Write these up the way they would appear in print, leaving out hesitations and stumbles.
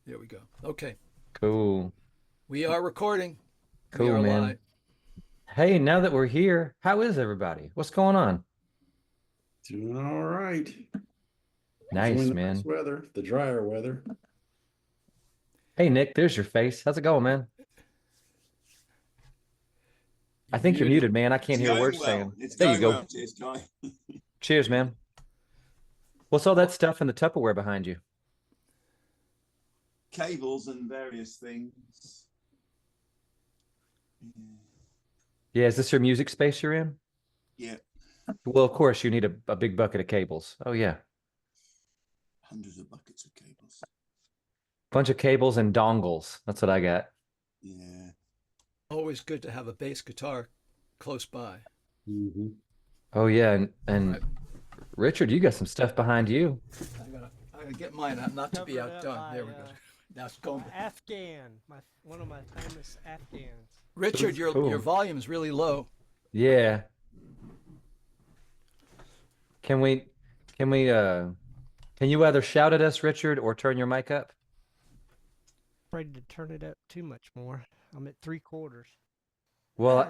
There we go. Okay. Cool. We are recording. We Cool, are man. live. Hey, now that we're here, how is everybody? What's going on? Doing all right. Enjoying Nice, the nice man. weather, the drier weather. Hey, Nick, there's your face. How's it going, man? I You're think you're muted. muted, man. I can't It's hear a word going you're well. saying. It's There you going go. well. Cheers, guy. Cheers, man. What's all that stuff in the Tupperware behind you? Cables and various things. Yeah, is this your music space you're in? Yeah, Well, of course, you need a big bucket of cables. Oh, yeah. hundreds of buckets of cables. Bunch of cables and dongles. That's what I got. Yeah. Always good to have a bass guitar close by. Mm-hmm. Oh, yeah. And Right. Richard, you got some stuff behind you. I gotta get mine out, not to be Covered up outdone. by, There we go. Now it's going. Afghan, one of my famous Afghans. Richard, your Cool. your volume's really low. Yeah. Can we, can we, can you either shout at us, Richard, or turn your mic up? Afraid to turn it up too much more. I'm at 3/4. Well, It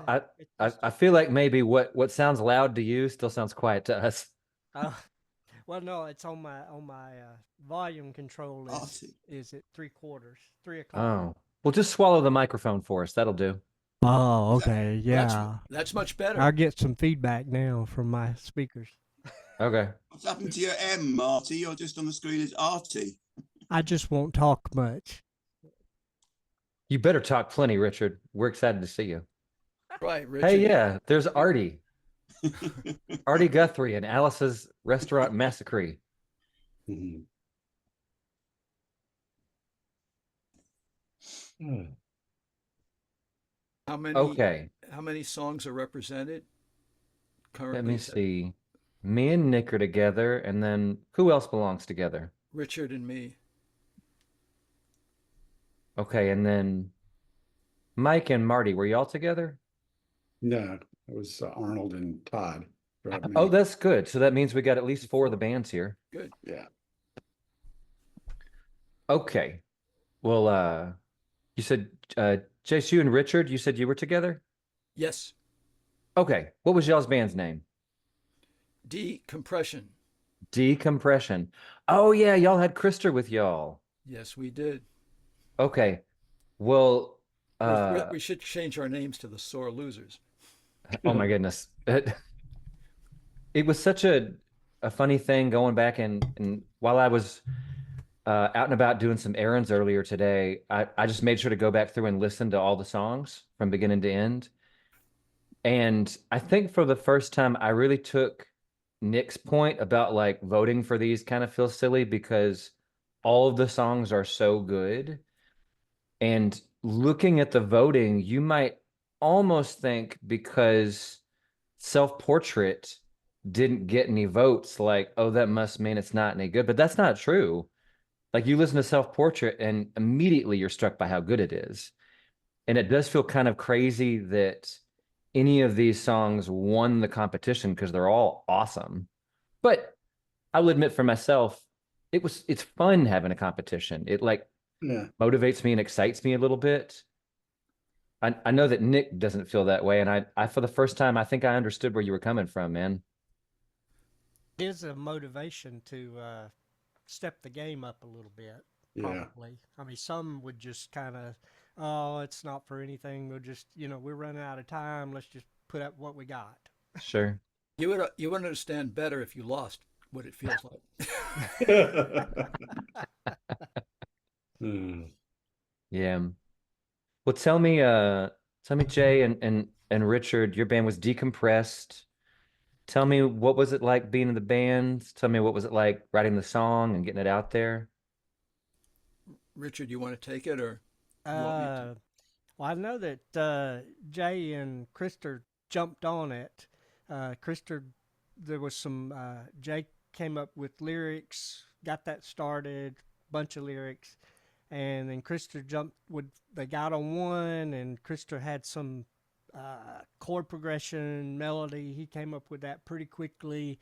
I, just- I feel like maybe what sounds loud to you still sounds quiet to us. well, no, it's on my volume control Arty. is at 3/4, 3 o'clock. Oh, well, just swallow the microphone for us. That'll do. Oh, okay, That's much better. I'll get some feedback now from my speakers. Okay. What's happened to your M, Marty? You're just on the screen as Arty. I just won't talk much. You better talk plenty, Richard. We're excited to see you. Right, Richard. Hey, yeah, there's Artie. Artie Guthrie and Alice's Restaurant Massacre. Mm-hmm. Okay, How many songs are represented currently? let me see. Me and Nick are together, and then who else belongs together? Richard and me. Okay, and then Mike and Marty, were y'all together? No, it was Arnold and Todd. Brought me. Oh, that's good. So that means we got at least 4 of the bands here. Good. Yeah. Okay. Well, you said Chase, you and Richard, you said you were together? Yes. Okay. What was y'all's band's name? Decompression. Decompression. Oh yeah, y'all had Krister with y'all. Yes, we did. Okay. Well, We should change our names to the Sore Losers. oh my goodness. It was such a funny thing going back and while I was out and about doing some errands earlier today, I just made sure to go back through and listen to all the songs from beginning to end. And I think for the first time, I really took Nick's point about like voting for these kind of feels silly because all of the songs are so good. And looking at the voting, you might almost think because Self-Portrait didn't get any votes, like, oh, that must mean it's not any good. But that's not true. Like you listen to Self-Portrait and immediately you're struck by how good it is. And it does feel kind of crazy that any of these songs won the competition because they're all awesome. But I'll admit for myself, it's fun having a competition. It like Yeah. motivates me and excites me a little bit. I know that Nick doesn't feel that way. And I for the first time, I think I understood where you were coming from, man. It is a motivation to step the game up a little bit. Yeah. Probably. I mean, some would just kind of, oh, it's not for anything. We'll just, we're running out of time. Let's just put up what we got. Sure. You would understand better if you lost what it feels like. Hmm. Yeah. Well, tell me, Jay and Richard, your band was Decompressed. Tell me, what was it like being in the band? Tell me, what was it like writing the song and getting it out there? Richard, you want to take it or you want me to? Well, I know that Jay and Krister jumped on it. Krister, there was some, Jay came up with lyrics, got that started, bunch of lyrics. And then Krister they got on one, and Krister had some chord progression, melody. He came up with that pretty quickly.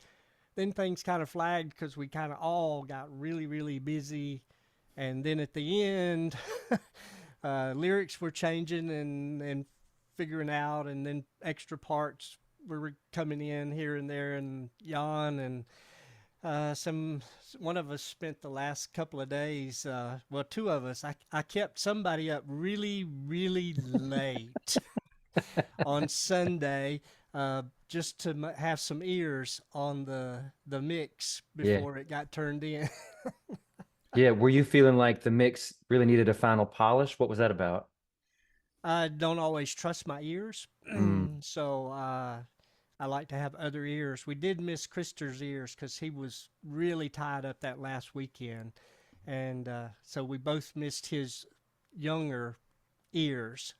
Then things kind of flagged because we kind of all got really, really busy. And then at the end, lyrics were changing and figuring out, and then extra parts were coming in here and there, and Jan and one of us spent the last couple of days, well, two of us, I kept somebody up really, really late on Sunday, just to have some ears on the mix Yeah. before it got turned in. Yeah. Were you feeling like the mix really needed a final polish? What was that about? I don't always trust my ears, Mm. so I like to have other ears. We did miss Krister's ears because he was really tied up that last weekend, and so we both missed his younger ears.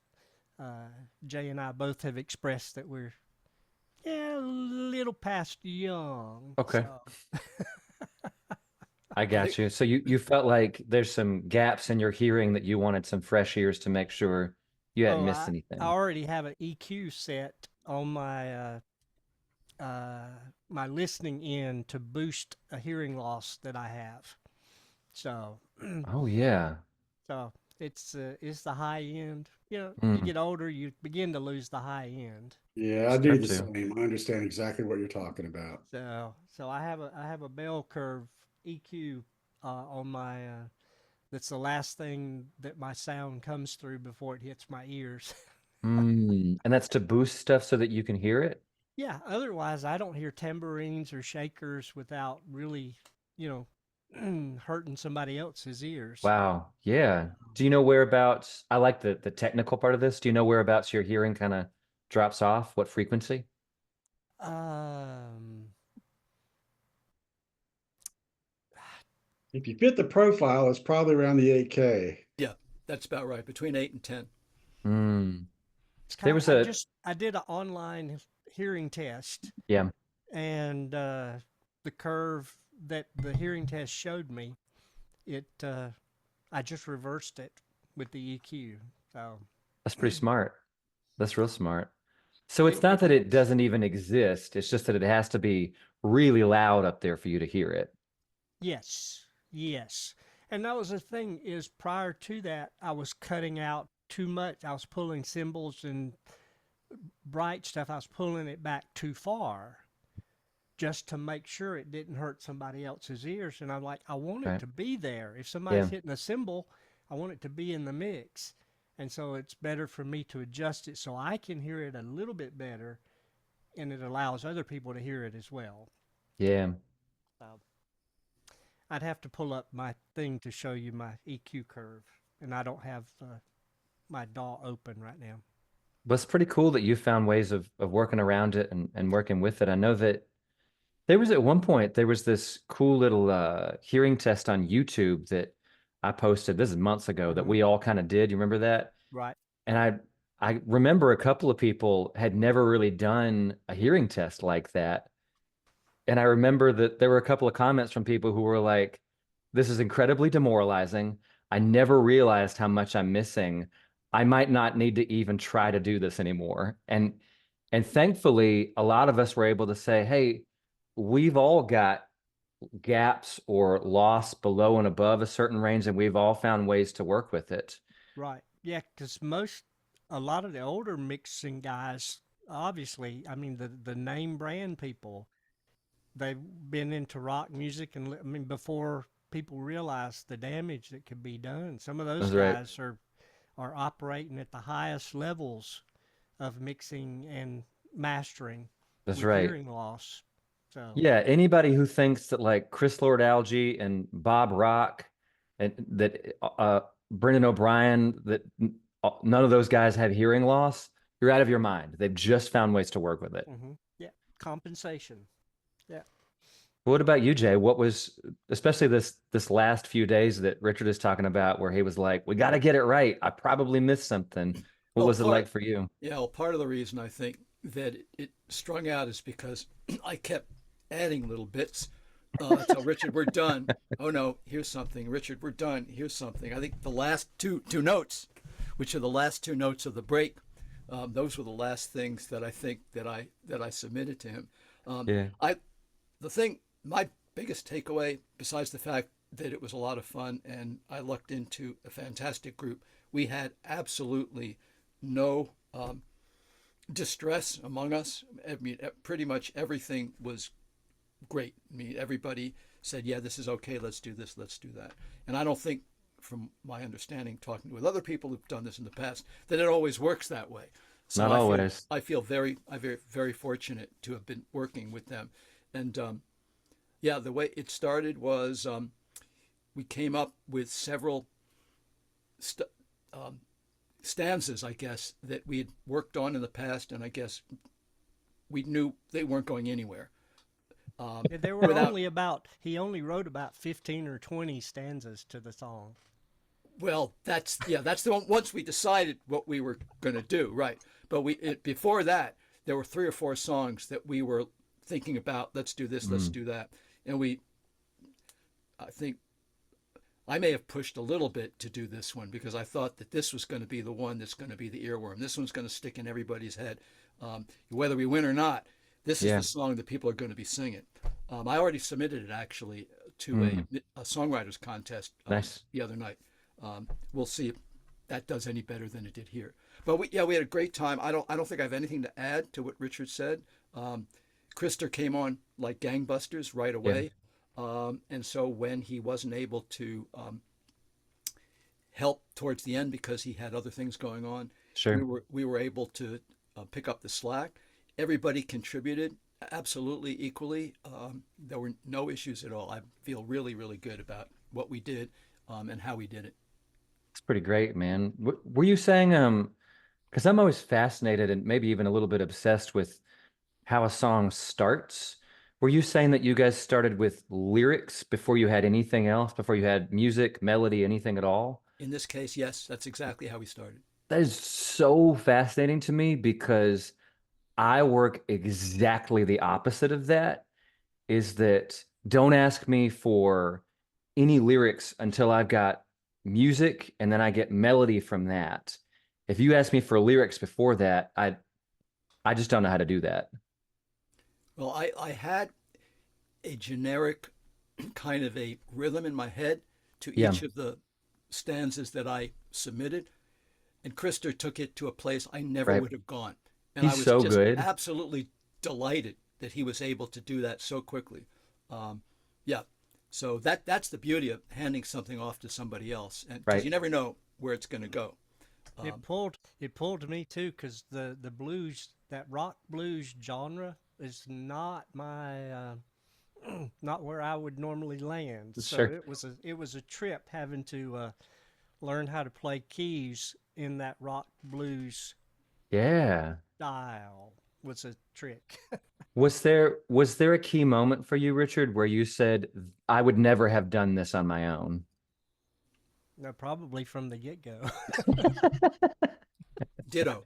Jay and I both have expressed that we're a little past young. Okay. So. I got you. So you felt like there's some gaps in your hearing that you wanted some fresh ears to make sure you hadn't missed anything. I already have an EQ set on my listening end to boost a hearing loss that I have. So. Oh yeah. So it's the high end. You know, you Mm. get older, you begin to lose the high end. Yeah, I do Start the to. same. I understand exactly what you're talking about. So I have a bell curve EQ on my. That's the last thing that my sound comes through before it hits my ears. Mm. And that's to boost stuff so that you can hear it? Yeah. Otherwise, I don't hear tambourines or shakers without really, hurting somebody else's ears. Wow. Yeah. Do you know whereabouts? I like the technical part of this. Do you know whereabouts your hearing kind of drops off? What frequency? If you fit the profile, it's probably around the 8K. Yeah, that's about right. Between 8 and 10. Mm. It's There was a I did an online hearing test, yeah. and the curve that the hearing test showed me, I just reversed it with the EQ. So That's pretty smart. That's real smart. So it's not that it doesn't even exist. It's just that it has to be really loud up there for you to hear it. yes, yes. And that was the thing, is prior to that, I was cutting out too much. I was pulling cymbals and bright stuff. I was pulling it back too far just to make sure it didn't hurt somebody else's ears. And I'm like, I want it to be there. If somebody's hitting a cymbal, I want it to be in the mix. And so it's better for me to adjust it so I can hear it a little bit better, and it allows other people to hear it as well. Yeah. I'd have to pull up my thing to show you my EQ curve, and I don't have my DAW open right now. Well, it's pretty cool that you found ways of working around it and working with it. I know that there was at one point, there was this cool little hearing test on YouTube that I posted. This is months ago that we all kind of did. You remember that? Right. And I remember a couple of people had never really done a hearing test like that. And I remember that there were a couple of comments from people who were like, this is incredibly demoralizing. I never realized how much I'm missing. I might not need to even try to do this anymore. And thankfully, a lot of us were able to say, hey, we've all got gaps or loss below and above a certain range, and we've all found ways to work with it. Right. Yeah, because a lot of the older mixing guys, obviously, I mean, the name brand people, they've been into rock music, and I mean, before people realized the damage that could be done. Some of those guys are operating at the highest levels of mixing and mastering with hearing loss. So yeah, anybody who thinks that like Chris Lord-Alge and Bob Rock and that Brendan O'Brien, that none of those guys have hearing loss, you're out of your mind. They've just found ways to work with it. Yeah, compensation. Yeah. What about you, Jay? What was, especially this last few days that Richard is talking about, where he was like, we got to get it right. I probably missed something. What was it like for you? Yeah, well, part of the reason I think that it strung out is because I kept adding little bits. Tell Richard, we're done. Oh no, here's something. Richard, we're done. Here's something. I think the last two notes, which are the last two notes of the break, those were the last things that I think that I submitted to him. My biggest takeaway, besides the fact that it was a lot of fun, and I lucked into a fantastic group. We had absolutely no distress among us. I mean, pretty much everything was great. I mean, everybody said, yeah, this is okay, let's do this, let's do that. And I don't think, from my understanding, talking with other people who've done this in the past, that it always works that way. So Not always. I feel very, very fortunate to have been working with them. And yeah, the way it started was we came up with several stanzas, I guess, that we had worked on in the past, and I guess we knew they weren't going anywhere. Yeah, there were he only wrote about 15 or 20 stanzas to the song. Well, that's the one. Once we decided what we were going to do, right? But before that, there were 3 or 4 songs that we were thinking about. Let's do this, let's do that, and I think I may have pushed a little bit to do this one because I thought that this was going to be the one that's going to be the earworm. This one's going to stick in everybody's head, whether we win or not. This is the song that people are going to be singing. I already submitted it actually to a songwriters contest the other night. We'll see if that does any better than it did here. But we had a great time. I don't think I have anything to add to what Richard said. Krister came on like gangbusters right away. And so when he wasn't able to help towards the end because he had other things going on, we were able to pick up the slack. Everybody contributed absolutely equally. There were no issues at all. I feel really, really good about what we did and how we did it. It's pretty great, man. Were you saying, because I'm always fascinated and maybe even a little bit obsessed with how a song starts. Were you saying that you guys started with lyrics before you had anything else, before you had music, melody, anything at all? In this case, yes, that's exactly how we started. That is so fascinating to me because I work exactly the opposite of that, is that don't ask me for any lyrics until I've got music and then I get melody from that. If you ask me for lyrics before that, I just don't know how to do that. Well, I had a generic kind of a rhythm in my head to each of the stanzas that I submitted, and Krister took it to a place I never would have gone. And He's so good. Absolutely delighted that he was able to do that so quickly. So that's the beauty of handing something off to somebody else, and 'cause you never know where it's going to go. It pulled me too, because the blues, that rock blues genre, is not my not where I would normally land. So it was a trip having to learn how to play keys in that rock blues style. Was a trick. Was there a key moment for you, Richard, where you said, I would never have done this on my own? No, probably from the get-go. Ditto.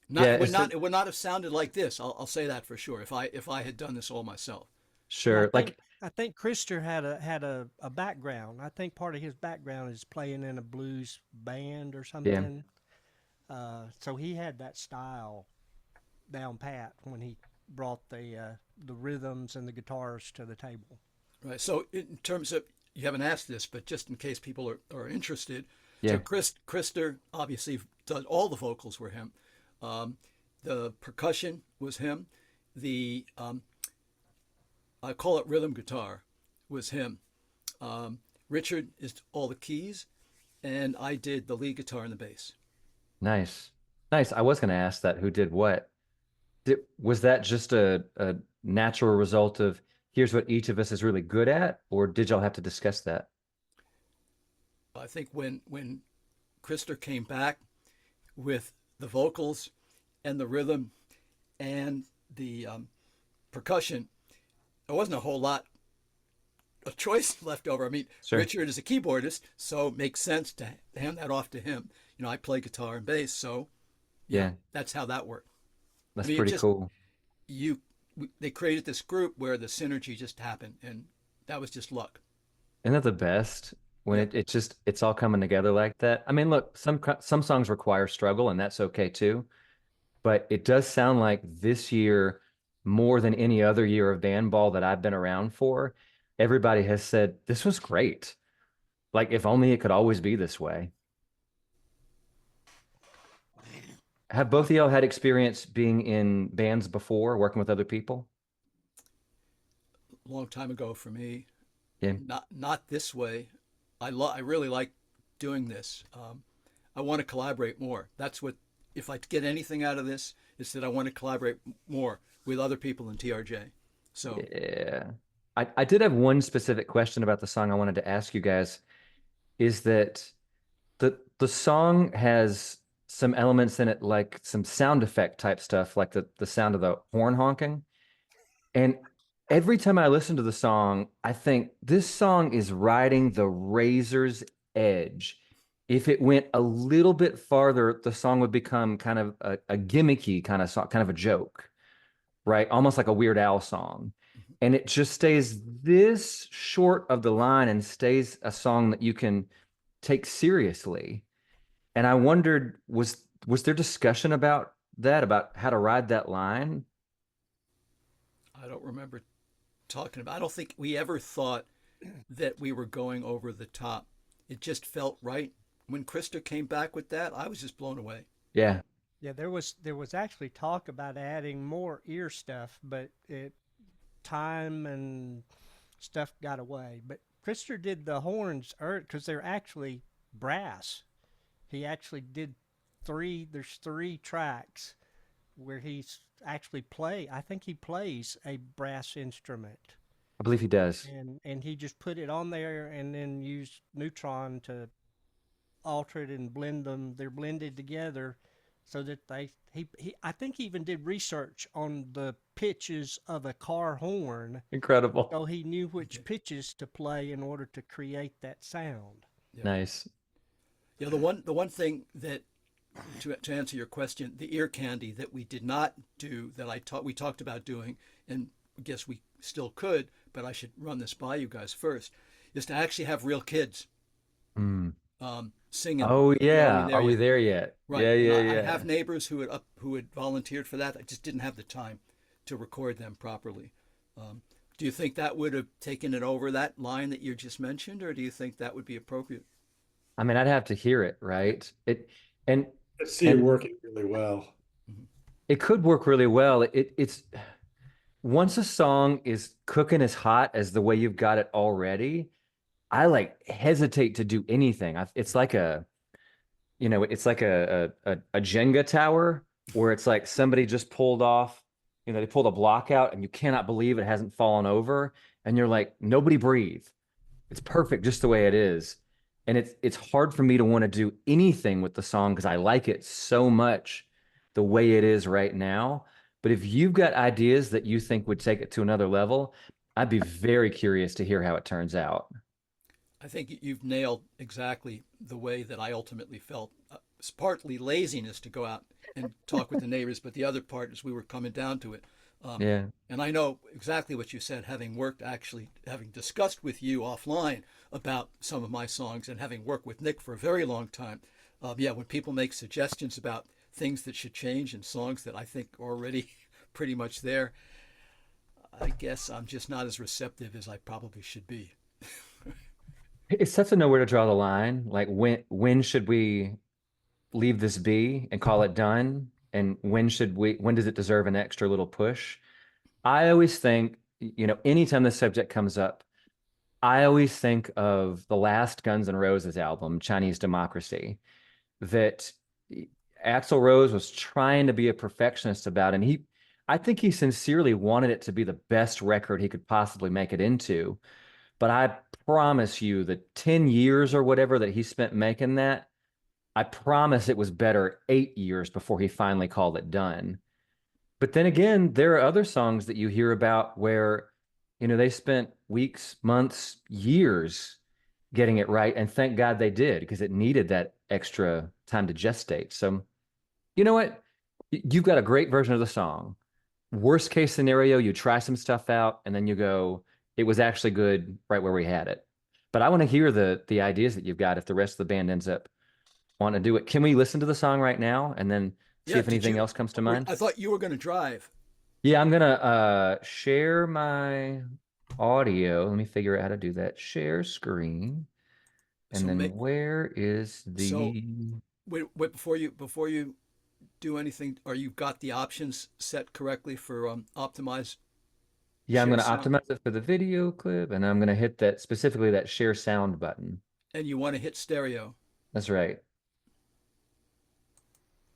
It would not have sounded like this. I'll say that for sure. If I had done this all myself. Sure. I think Krister had a background. I think part of his background is playing in a blues band or something. So he had that style down pat when he brought the rhythms and the guitars to the table. Right. So in terms of, you haven't asked this, but just in case people are interested, so Krister obviously does all the vocals were him. The percussion was him. The I call it rhythm guitar was him. Richard is all the keys, and I did the lead guitar and the bass. Nice. I was going to ask that, who did what? Was that just a natural result of here's what each of us is really good at, or did y'all have to discuss that? I think when Krister came back with the vocals and the rhythm and the percussion, there wasn't a whole lot of choice left over. I mean, Richard is a keyboardist, so it makes sense to hand that off to him. I play guitar and bass, so that's how that worked. That's pretty cool. They created this group where the synergy just happened, and that was just luck. Isn't that the best? When it's all coming together like that. I mean, look, some songs require struggle, and that's okay too. But it does sound like this year, more than any other year of Bandball that I've been around for, everybody has said, this was great. Like, if only it could always be this way. Have both of y'all had experience being in bands before, working with other people? Long time ago for me. Yeah. Not this way. I really like doing this. I want to collaborate more. That's what, if I get anything out of this, is that I want to collaborate more with other people in TRJ. So yeah, I did have one specific question about the song I wanted to ask you guys. Is that the song has some elements in it, like some sound effect type stuff, like the sound of the horn honking. And every time I listen to the song, I think this song is riding the razor's edge. If it went a little bit farther, the song would become kind of a gimmicky kind of song, kind of a joke, right? Almost like a Weird Al song. And it just stays this short of the line and stays a song that you can take seriously. And I wondered, was there discussion about that, about how to ride that line? I don't remember talking about. I don't think we ever thought that we were going over the top. It just felt right. When Krista came back with that, I was just blown away. Yeah. Yeah, there was actually talk about adding more ear stuff, but time and stuff got away. But Krister did the horns because they're actually brass. He actually did there's 3 tracks where he's actually I think he plays a brass instrument. I believe he does. And he just put it on there and then used Neutron to alter it and blend them. They're blended together so that he I think he even did research on the pitches of a car horn. Incredible. So he knew which pitches to play in order to create that sound. Yeah. Nice. Yeah, the one thing that, to answer your question, the ear candy that we did not do, that we talked about doing, and I guess we still could, but I should run this by you guys first, is to actually have real kids singing. Oh yeah, Are We There are we Yet? there yet? Right. Yeah. I have neighbors who had volunteered for that. I just didn't have the time to record them properly. Do you think that would have taken it over, that line that you just mentioned, or do you think that would be appropriate? I mean, I'd have to hear it, right? I see it working really well. It could work really well. It's once a song is cooking as hot as the way you've got it already, I like hesitate to do anything. It's like a Jenga tower where it's like somebody just pulled off, they pulled a block out and you cannot believe it hasn't fallen over. And you're like, nobody breathe. It's perfect just the way it is. And it's hard for me to want to do anything with the song because I like it so much the way it is right now. But if you've got ideas that you think would take it to another level, I'd be very curious to hear how it turns out. I think you've nailed exactly the way that I ultimately felt. It's partly laziness to go out and talk with the neighbors, but the other part is we were coming down to it. Yeah. And I know exactly what you said, having discussed with you offline about some of my songs and having worked with Nick for a very long time. When people make suggestions about things that should change in songs that I think are already pretty much there, I guess I'm just not as receptive as I probably should be. It's tough to know where to draw the line. Like when should we leave this be and call it done? And when does it deserve an extra little push? I always think, anytime this subject comes up, I always think of the last Guns N' Roses album, Chinese Democracy, that Axl Rose was trying to be a perfectionist about. And I think he sincerely wanted it to be the best record he could possibly make it into. But I promise you the 10 years or whatever that he spent making that, I promise it was better 8 years before he finally called it done. But then again, there are other songs that you hear about where, they spent weeks, months, years getting it right. And thank God they did, because it needed that extra time to gestate. So, you know what? You've got a great version of the song. Worst case scenario, you try some stuff out and then you go, it was actually good right where we had it. But I want to hear the ideas that you've got if the rest of the band ends up wanting to do it. Can we listen to the song right now and then see if anything else comes to mind? I thought you were going to drive. Yeah, I'm going to share my audio. Let me figure out how to do that. Share screen. And So then where is the... So wait, before you do anything, are you got the options set correctly for optimize? Yeah, I'm Share going to sound? optimize it for the video clip, and I'm going to hit that, specifically that share sound button. And you want to hit stereo. That's right.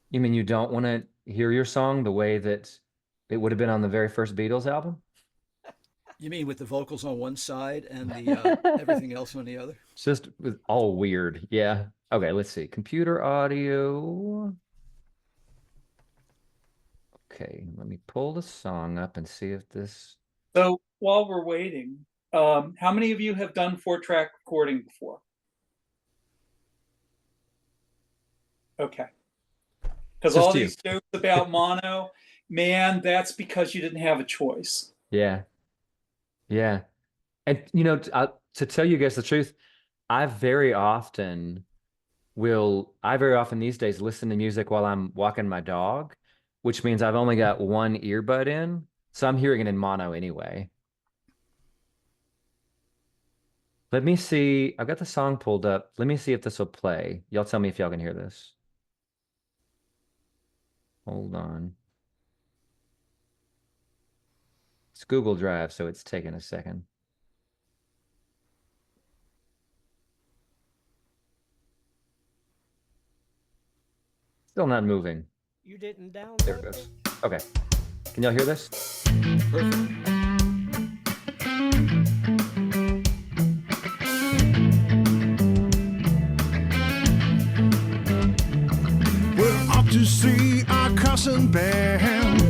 You mean you don't want to hear your song the way that it would have been on the very first Beatles album? You mean with the vocals on one side and the everything else on the other? It's just all weird. Yeah. Okay, let's see. Computer audio. Okay, let me pull the song up and see if this... So while we're waiting, how many of you have done 4-track recording before? Okay. Because all these jokes about mono, man, that's because you didn't have a choice. Yeah. Yeah. And, you know, to tell you guys the truth, I very often these days listen to music while I'm walking my dog, which means I've only got one earbud in. So I'm hearing it in mono anyway. Let me see. I've got the song pulled up. Let me see if this will play. Y'all tell me if y'all can hear this. Hold on. It's Google Drive, so it's taking a second. Still not moving. You didn't download There it goes. Okay. Can y'all hear this? Perfect. We're off to see our cousin band,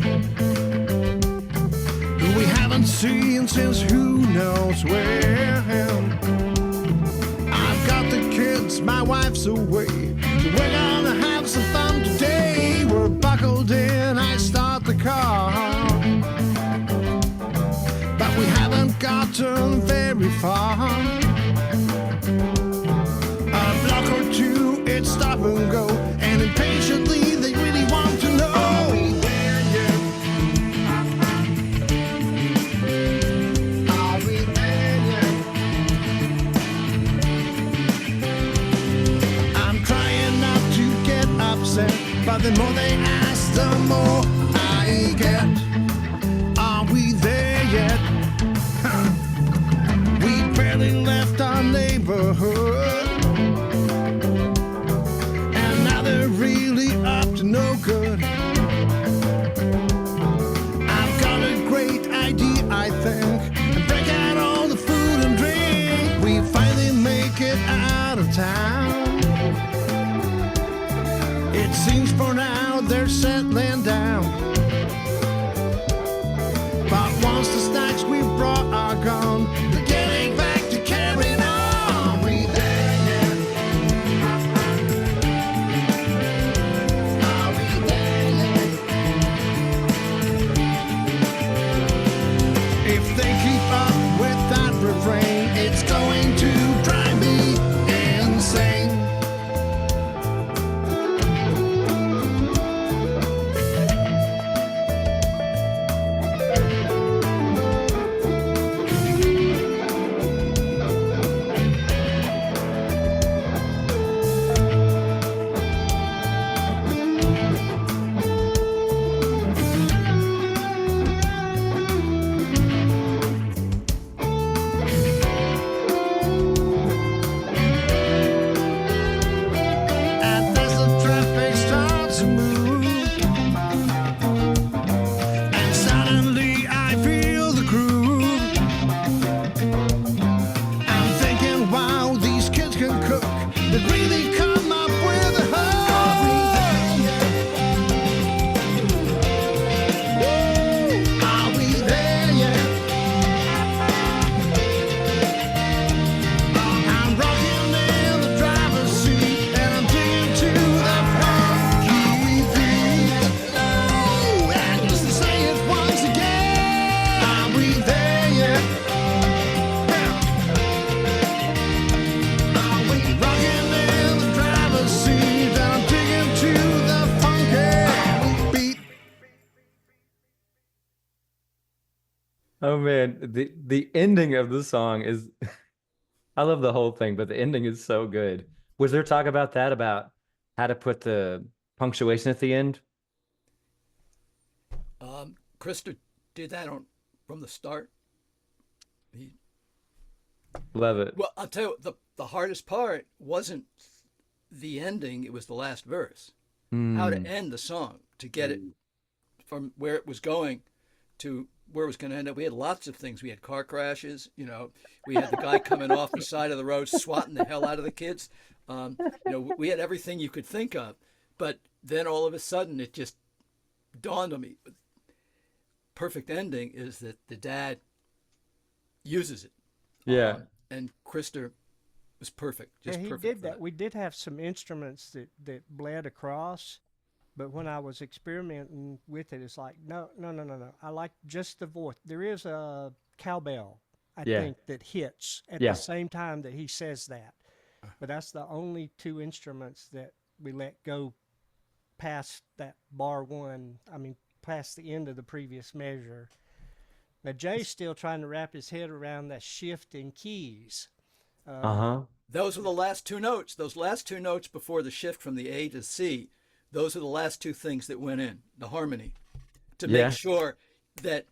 who we haven't seen since who knows where. I've got the kids, my wife's away, so we're gonna have some fun today. We're buckled in, I start the car, but we haven't gotten very far. A block or two, it's stop and go, and impatiently they really want to know, are we there yet? Are we there yet? I'm trying not to get upset, but the more they ask, the more I get. Are we there yet? We barely left our neighborhood, and now they're really up to no good. I've got a great idea, I think, and break out all the food and drink. We finally make it out of town. It seems for now they're settling down, but once the snacks we brought are gone, they're getting back to carrying on. Are we there yet? Are we there yet? If they keep up with that refrain, it's going to drive me insane. And as the traffic starts to move, and suddenly I feel the groove. I'm thinking, wow, these kids can cook. They really come up with a hook. Are we there yet? I'm rocking in the driver's seat, and I'm digging to the funky beat. Oh, and just to say it once again, are we there yet? Are we rocking in the Oh man, the ending of the song is I love the whole thing, but the ending is so good. Was there talk about that, about how to put the punctuation at the end? Krista did that on from the start. He, Love it. well, I'll tell you, the hardest part wasn't the ending; it was the last verse. How to Hmm. end the song to get it from where it was going to where it was going to end up. We had lots of things. We had car crashes. We had the guy coming off the side of the road swatting the hell out of the kids. We had everything you could think of. But then all of a sudden, it just dawned on me. Perfect ending is that the dad uses it. Yeah. And Krister was perfect. Yeah, Just he perfect did for that. We did have some instruments that bled across, but when I was experimenting with it, it's like, no, no, no, no, no. I like just the voice. There is a cowbell, I Yeah. think, that hits at Yeah. the same time that he says that. But that's the only two instruments that we let go past that bar one. I mean, past the end of the previous measure. Now, Jay's still trying to wrap his head around that shift in keys. Uh-huh. Those were the last two notes. Those last two notes before the shift from the A to C, those are the last two things that went in, the harmony, to Yeah. make sure that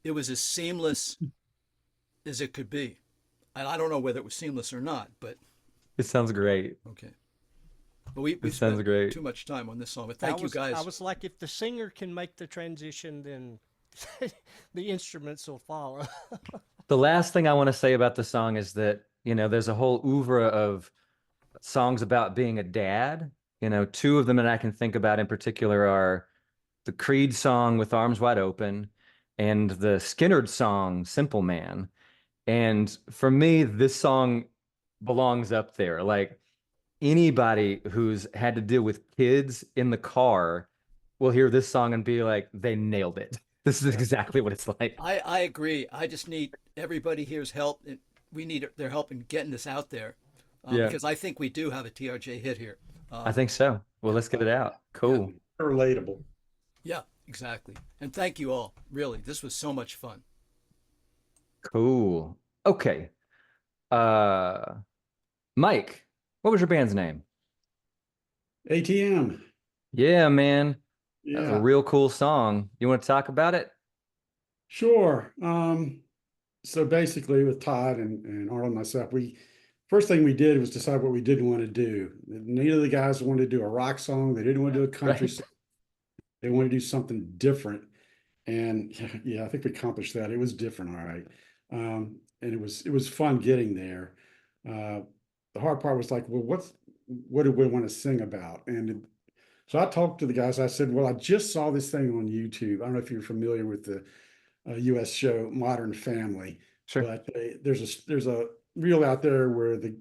it was as seamless as it could be. And I don't know whether it was seamless or not, but It sounds great. okay. But we It sounds spent great. too much time on this song. But thank you guys. I was like, if the singer can make the transition, then the instruments will follow. The last thing I want to say about the song is that, there's a whole oeuvre of songs about being a dad. Two of them that I can think about in particular are the Creed song With Arms Wide Open and the Skynyrd song Simple Man. And for me, this song belongs up there. Like, anybody who's had to deal with kids in the car will hear this song and be like, they nailed it. This is exactly what it's like. I agree. I just need everybody here's help. We need their help in getting this out there Yeah. because I think we do have a TRJ hit here. I think so. Well, let's get it out. Cool. Relatable. Yeah, exactly. And thank you all. Really, this was so much fun. Cool. Okay. Mike, what was your band's name? ATM. Yeah, man. That's a Yeah, real cool song. You want to talk about it? sure. So basically with Todd and Arnold and myself, first thing we did was decide what we didn't want to do. Neither of the guys wanted to do a rock song. They didn't want to do a country Right. song. They wanted to do something different. And yeah, I think we accomplished that. It was different, all right. And it was fun getting there. The hard part was like, well, what do we want to sing about? So I talked to the guys. I said, well, I just saw this thing on YouTube. I don't know if you're familiar with the US show Modern Family, Sure. but there's a reel out there where the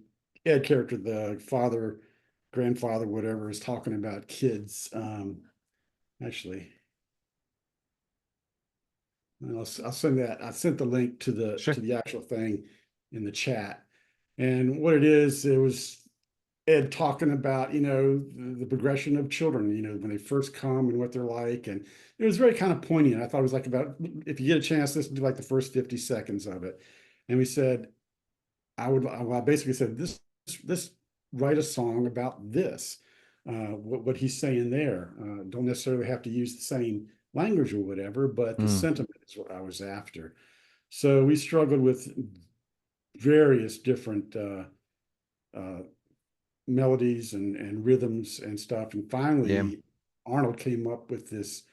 Ed character, the father, grandfather, whatever, is talking about kids. Actually, I'll send that. I sent the link to the Sure. to the actual thing in the chat. And what it is, it was Ed talking about, the progression of children, when they first come and what they're like. And it was very kind of poignant. I thought it was like about, if you get a chance, listen to like the first 50 seconds of it. And we said, I basically said, this write a song about this, what he's saying there. Don't necessarily have to use the same language or whatever, but the sentiment is what I was after. So we struggled with various different melodies and rhythms and stuff. And finally, Yeah. Arnold came up with this,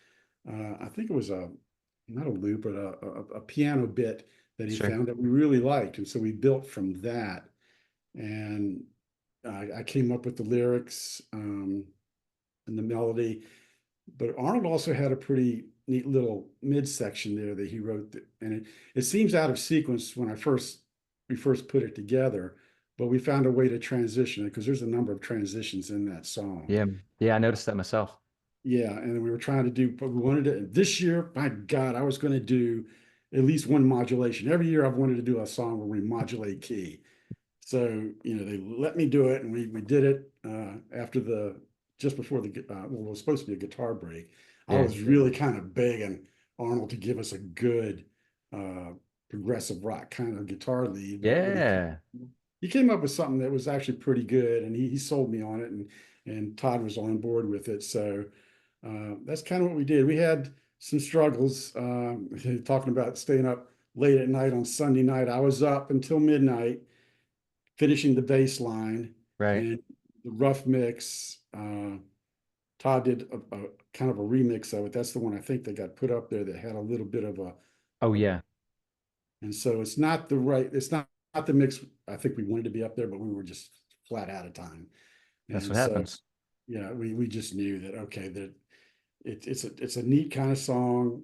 I think it was not a loop, but a piano bit that he Sure. found that we really liked. And so we built from that. And I came up with the lyrics and the melody. But Arnold also had a pretty neat little midsection there that he wrote. And it seems out of sequence when we first put it together. But we found a way to transition it because there's a number of transitions in that song. Yeah. Yeah, I noticed that myself. Yeah, and we were trying to do, but we wanted to, this year, my God, I was going to do at least one modulation. Every year I've wanted to do a song where we modulate key. So, they let me do it, and we did it after just before it was supposed to be a guitar break. I Yeah. was really kind of begging Arnold to give us a good progressive rock kind of guitar lead. Yeah. He came up with something that was actually pretty good, and he sold me on it, and Todd was on board with it. So that's kind of what we did. We had some struggles, talking about staying up late at night on Sunday night. I was up until midnight finishing the bass line Right. and the rough mix. Todd did a kind of a remix of it. That's the one I think that got put up there that had a little bit of Oh yeah. and so it's not the mix I think we wanted to be up there, but we were just flat out of time. That's And what so, happens. yeah, we just knew that, okay, that it's a neat kind of song.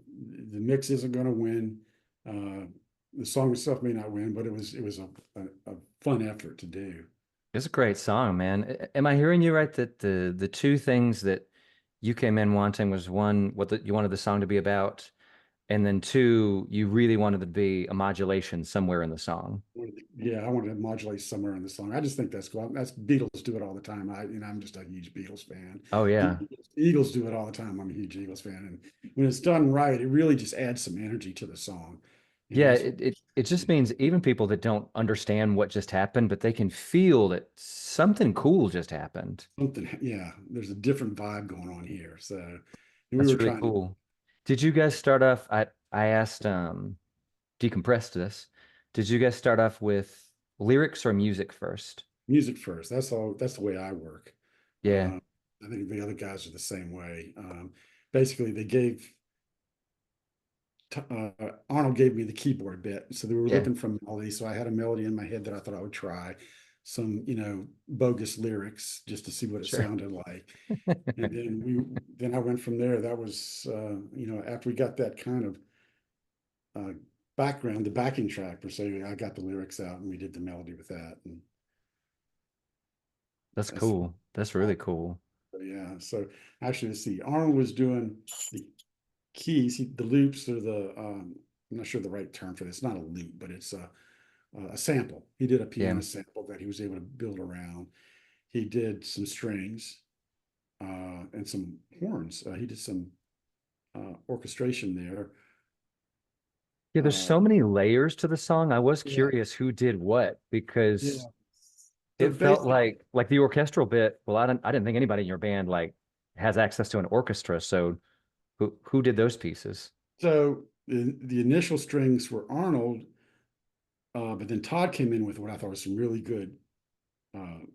The mix isn't going to win. The song itself may not win, but it was a fun effort to do. It's a great song, man. Am I hearing you right that the two things that you came in wanting was one, you wanted the song to be about, and then two, you really wanted to be a modulation somewhere in the song? Yeah, I wanted to modulate somewhere in the song. I just think that's cool. That's Beatles do it all the time. I'm just a huge Beatles fan. Oh yeah. Eagles do it all the time. I'm a huge Eagles fan, and when it's done right, it really just adds some energy to the song. And Yeah, that's it just means even people that don't understand what just happened, but they can feel that something cool just happened. something. Yeah, there's a different vibe going on here. So we That's were really trying to cool. Did you guys start off? I asked Decompressed this. Did you guys start off with lyrics or music first? music first. That's all. That's the way I work. Yeah, I think the other guys are the same way. Basically, they gave Arnold gave me the keyboard bit, so they were yeah, looking for melody. So I had a melody in my head that I thought I would try some, bogus lyrics just to see what it sure. sounded like. And then I went from there. That was, after we got that kind of background, the backing track per se, I got the lyrics out and we did the melody with that. And That's that's cool. That's really cool. yeah. So actually, let's see. Arnold was doing the keys, the loops, or I'm not sure the right term for this. It's not a loop, but it's a sample. He did a piano Yeah. sample that he was able to build around. He did some strings and some horns. He did some orchestration there. Yeah, there's so many layers to the song. I was Yeah. curious who did what Yeah. because So it felt basically, like the orchestral bit. Well, I didn't think anybody in your band like has access to an orchestra. So who did those pieces? so the initial strings were Arnold, but then Todd came in with what I thought was some really good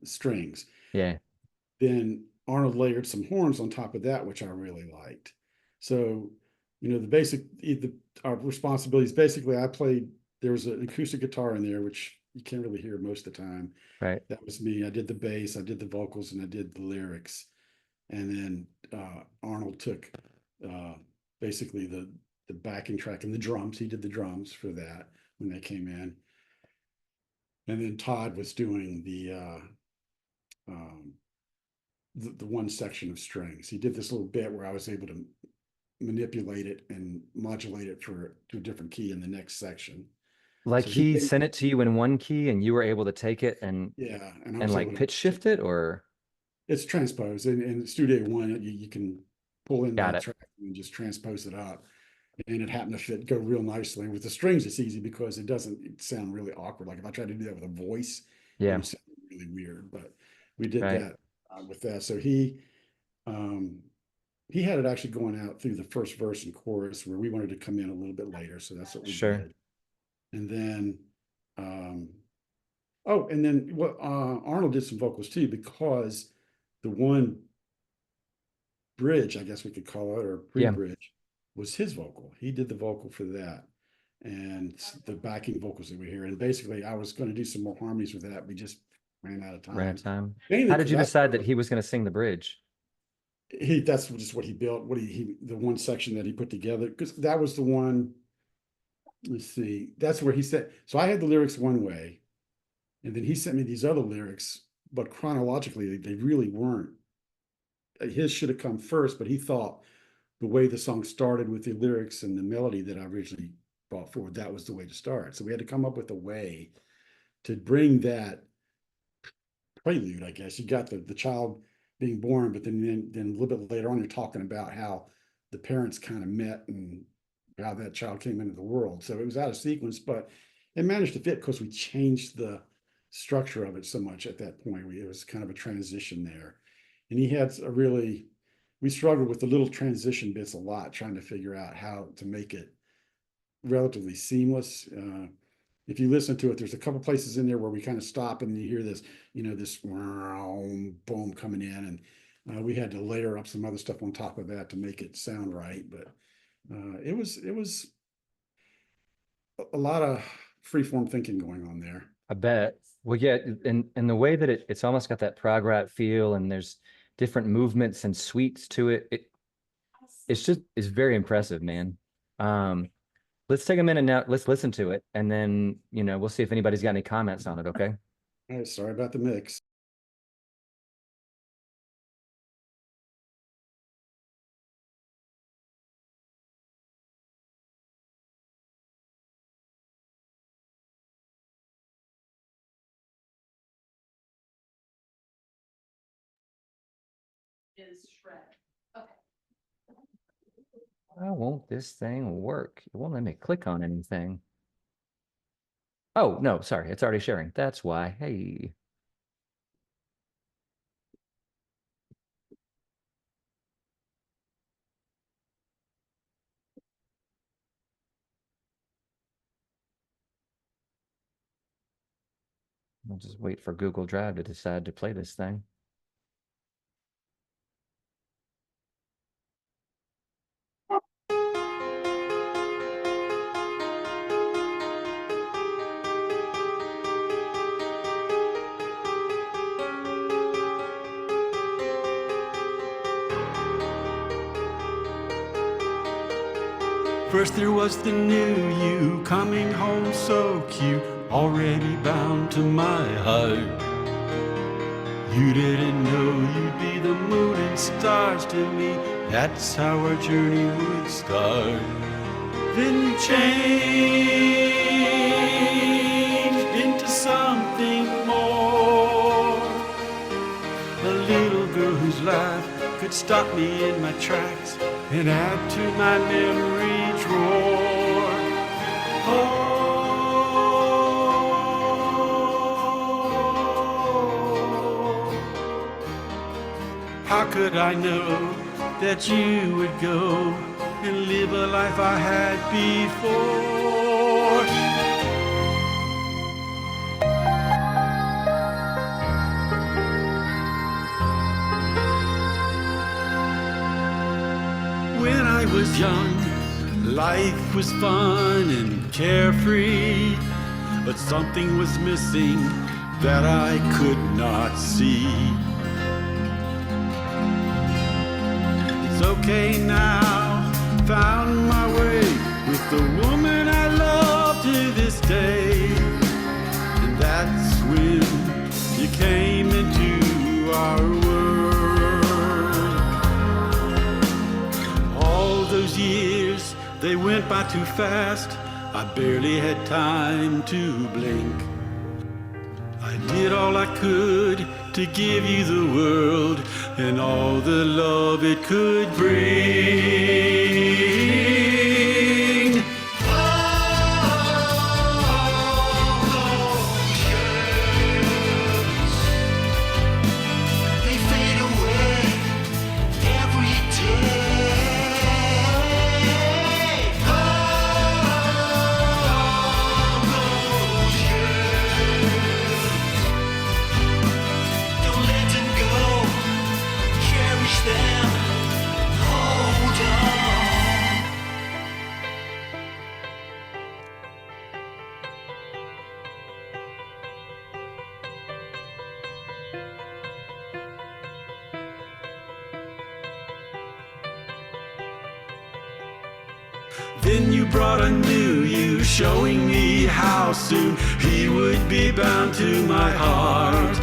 strings. Yeah, Then Arnold layered some horns on top of that, which I really liked. So, our responsibilities, basically there was an acoustic guitar in there, which you can't really hear most of the time. right. That was me. I did the bass, I did the vocals, and I did the lyrics. And then Arnold took basically the backing track and the drums. He did the drums for that when they came in. And then Todd was doing the one section of strings. He did this little bit where I was able to manipulate it and modulate it to a different key in the next section. Like So he sent it to you in one key and you were able to take it and yeah, and I and was like able to. pitch shift it, or It's transposed in Studio One. You can pull in got that it. track and just transpose it up, and it happened to go real nicely. With the strings, it's easy because it doesn't sound really awkward. Like if I tried to do that with a voice, it Yeah, would sound really weird. But we did right. that with that. So he had it actually going out through the first verse and chorus where we wanted to come in a little bit later. So that's what we Sure. did. And then, and then what Arnold did some vocals too, because the one bridge, I guess we could call it, or Yeah. pre-bridge, was his vocal. He did the vocal for that. And the backing vocals that we hear. And basically, I was going to do some more harmonies with that. We just ran out of time. Ran out of time. Mainly How did 'cause you decide that he was going to sing the bridge? that's just what he built, the one section that he put together, because that was the one. Let's see, that's where he said, so I had the lyrics one way, and then he sent me these other lyrics, but chronologically, they really weren't. His should have come first, but he thought the way the song started with the lyrics and the melody that I originally brought forward, that was the way to start. So we had to come up with a way to bring that prelude, I guess. You got the child being born, but then a little bit later on, you're talking about how the parents kind of met and how that child came into the world. So it was out of sequence, but it managed to fit because we changed the structure of it so much at that point. It was kind of a transition there. And he had we struggled with the little transition bits a lot, trying to figure out how to make it relatively seamless. If you listen to it, there's a couple places in there where we kind of stop and you hear this, this boom coming in, and we had to layer up some other stuff on top of that to make it sound right. But it was a lot of freeform thinking going on there. I bet. Well, yeah, and the way that it's almost got that prog rock feel, and there's different movements and sweeps to it. It's very impressive, man. Let's take a minute now. Let's listen to it, and then we'll see if anybody's got any comments on it. Okay. All right, sorry about the mix. Is shred. Okay. Why won't this thing work? It won't let me click on anything. Oh, no, sorry. It's already sharing. That's why. Hey. I'll just wait for Google Drive to decide to play this thing. First there was the new you, coming home so cute, already bound to my heart. You didn't know you'd be the moon and stars to me, that's how our journey would start. Then you changed into something more, a little girl whose life could stop me in my tracks and add to my memory drawer. Oh, how could I know that you would go and live a life I had before? When I was young, life was fun and carefree, but something was missing that I could not see. It's okay now, found my way with the woman I love to this day, and that's when you came into our world. Those years, they went by too fast. I barely had time to blink. I did all I could to give you the world and all the love it could bring. They fade away every day. Then you brought a new you, showing me how soon he would be bound to my heart.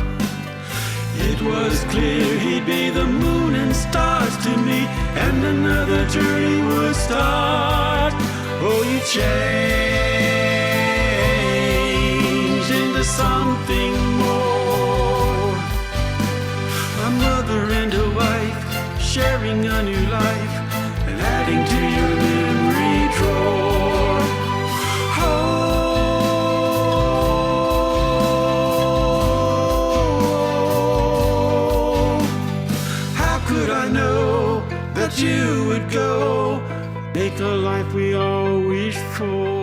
It was clear he'd be the moon and stars to me, and another journey would start. Oh, you changed into something more, a mother and a wife, sharing a new life and adding to your memory drawer. promised you would go, make the life we all wished for.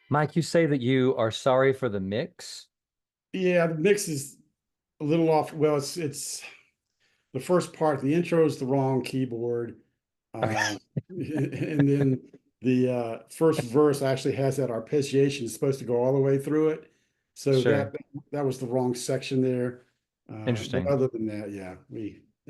Mike, you say that you are sorry for the mix. Yeah, the mix is a little off. Well, it's the first part. The intro is the wrong keyboard, and then the first verse actually has that arpeggiation. It's supposed to go all the way through it, so Sure. that was the wrong section there. Interesting. But other than that, yeah,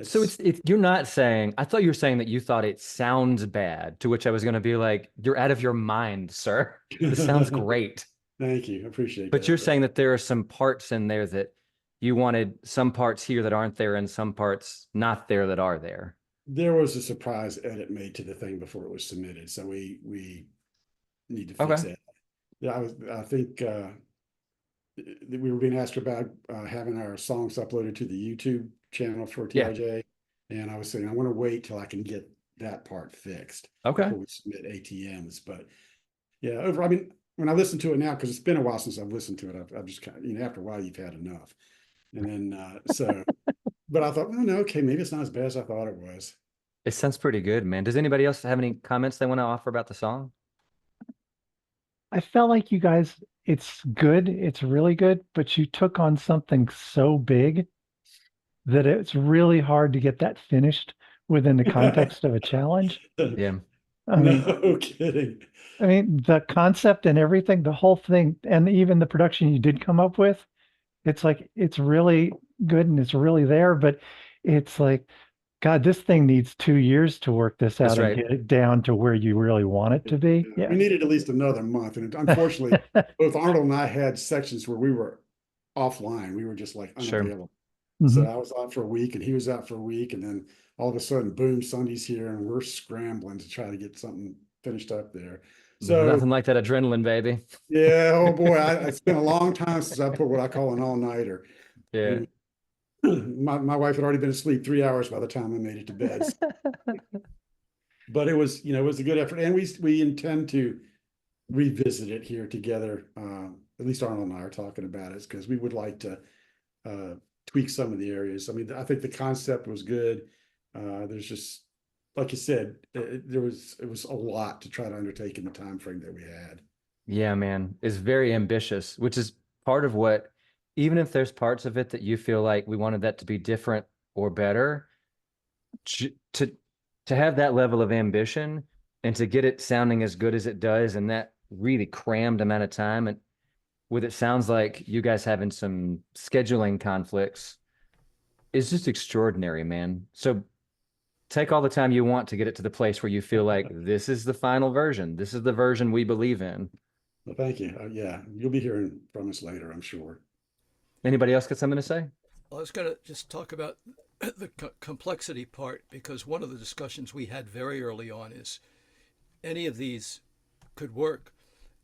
So it's you're not saying, I thought you were saying that you thought it sounds bad, to which I was going to be like, you're out of your mind, sir. This sounds great. Thank you, I appreciate But that. you're saying that there are some parts in there that you wanted some parts here that aren't there and some parts not there that are there. There was a surprise edit made to the thing before it was submitted, so we need to fix Okay. that. Yeah, I think we were being asked about having our songs uploaded to the YouTube channel for Yeah. TRJ, and I was saying I want to wait till I can get that part fixed Okay. before we submit ATMs. But yeah, I mean, when I listen to it now, because it's been a while since I've listened to it, I've just kind of, after a while you've had enough, and then so. But I thought, oh, no, okay, maybe it's not as bad as I thought it was. It sounds pretty good, man. Does anybody else have any comments they want to offer about the song? I felt like you guys, it's good, it's really good, but you took on something so big that it's really hard to get that finished within the context of a challenge. Yeah. I mean, No kidding. I mean, the concept and everything, the whole thing, and even the production you did come up with, it's like, it's really good and it's really there, but it's like, God, this thing needs 2 years to work this That's out and right. get it down to where you really want it to be. We Yeah. needed at least another month, and unfortunately, both Arnold and I had sections where we were offline. We were just like Sure. unavailable. Mhm. So I was out for a week, and he was out for a week, and then all of a sudden, boom, Sunday's here, and we're scrambling to try to get something finished up there. So Nothing like that adrenaline, baby. yeah, oh boy, it's been a long time since I put what I call an all-nighter. Yeah. My wife had already been asleep 3 hours by the time I made it to bed. But it was, it was a good effort, and we intend to revisit it here together. At least Arnold and I are talking about it, because we would like to tweak some of the areas. I mean, I think the concept was good. There's just, like you said, it was a lot to try to undertake in the time frame that we had. Yeah, man. It's very ambitious, which is part of what, even if there's parts of it that you feel like we wanted that to be different or better, to have that level of ambition and to get it sounding as good as it does in that really crammed amount of time, and with it sounds like you guys having some scheduling conflicts, is just extraordinary, man. So take all the time you want to get it to the place where you feel like this is the final version. This is the version we believe in. Well, thank you. Yeah, you'll be hearing from us later, I'm sure. Anybody else got something to say? Well, I was going to just talk about the complexity part, because one of the discussions we had very early on is any of these could work.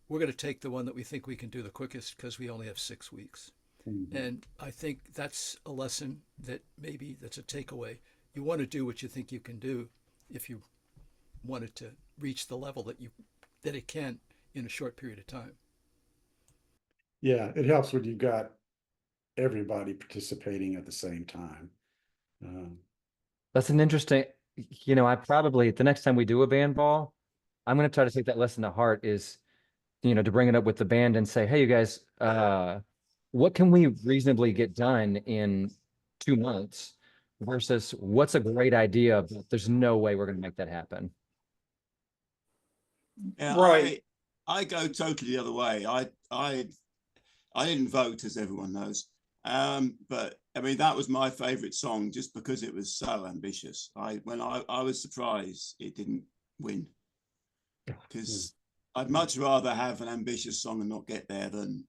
We're going to take the one that we think we can do the quickest because we only have 6 weeks. Mhm. And I think that's a lesson that maybe that's a takeaway. You want to do what you think you can do if you wanted to reach the level that it can in a short period of time. Yeah, it helps when you've got everybody participating at the same time. That's an interesting, I probably, the next time we do a Bandball, I'm going to try to take that lesson to heart, is, to bring it up with the band and say, hey, you guys, what can we reasonably get done in 2 months versus what's a great idea, but there's no way we're going to make that happen. Yeah, Right. I go totally the other way. I didn't vote, as everyone knows. But I mean, that was my favorite song just because it was so ambitious. I was surprised it didn't win, because I'd much rather have an ambitious song and not get there than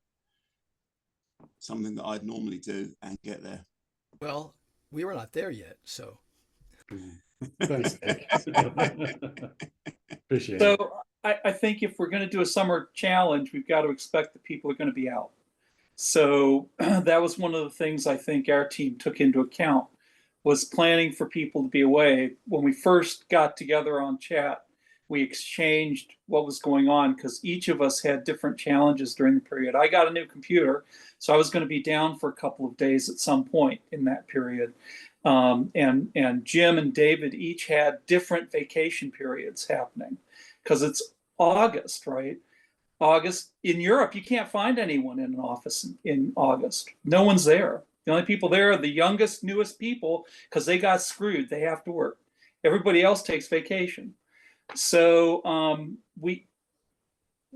something that I'd normally do and get there. Well, we were not there yet, so. Thanks, Nick. Appreciate it. So I think if we're going to do a summer challenge, we've got to expect that people are going to be out. So that was one of the things I think our team took into account, was planning for people to be away. When we first got together on chat, we exchanged what was going on because each of us had different challenges during the period. I got a new computer, so I was going to be down for a couple of days at some point in that period. And Jim and David each had different vacation periods happening because it's August, right? August in Europe, you can't find anyone in an office in August. No one's there. The only people there are the youngest, newest people because they got screwed. They have to work. Everybody else takes vacation. So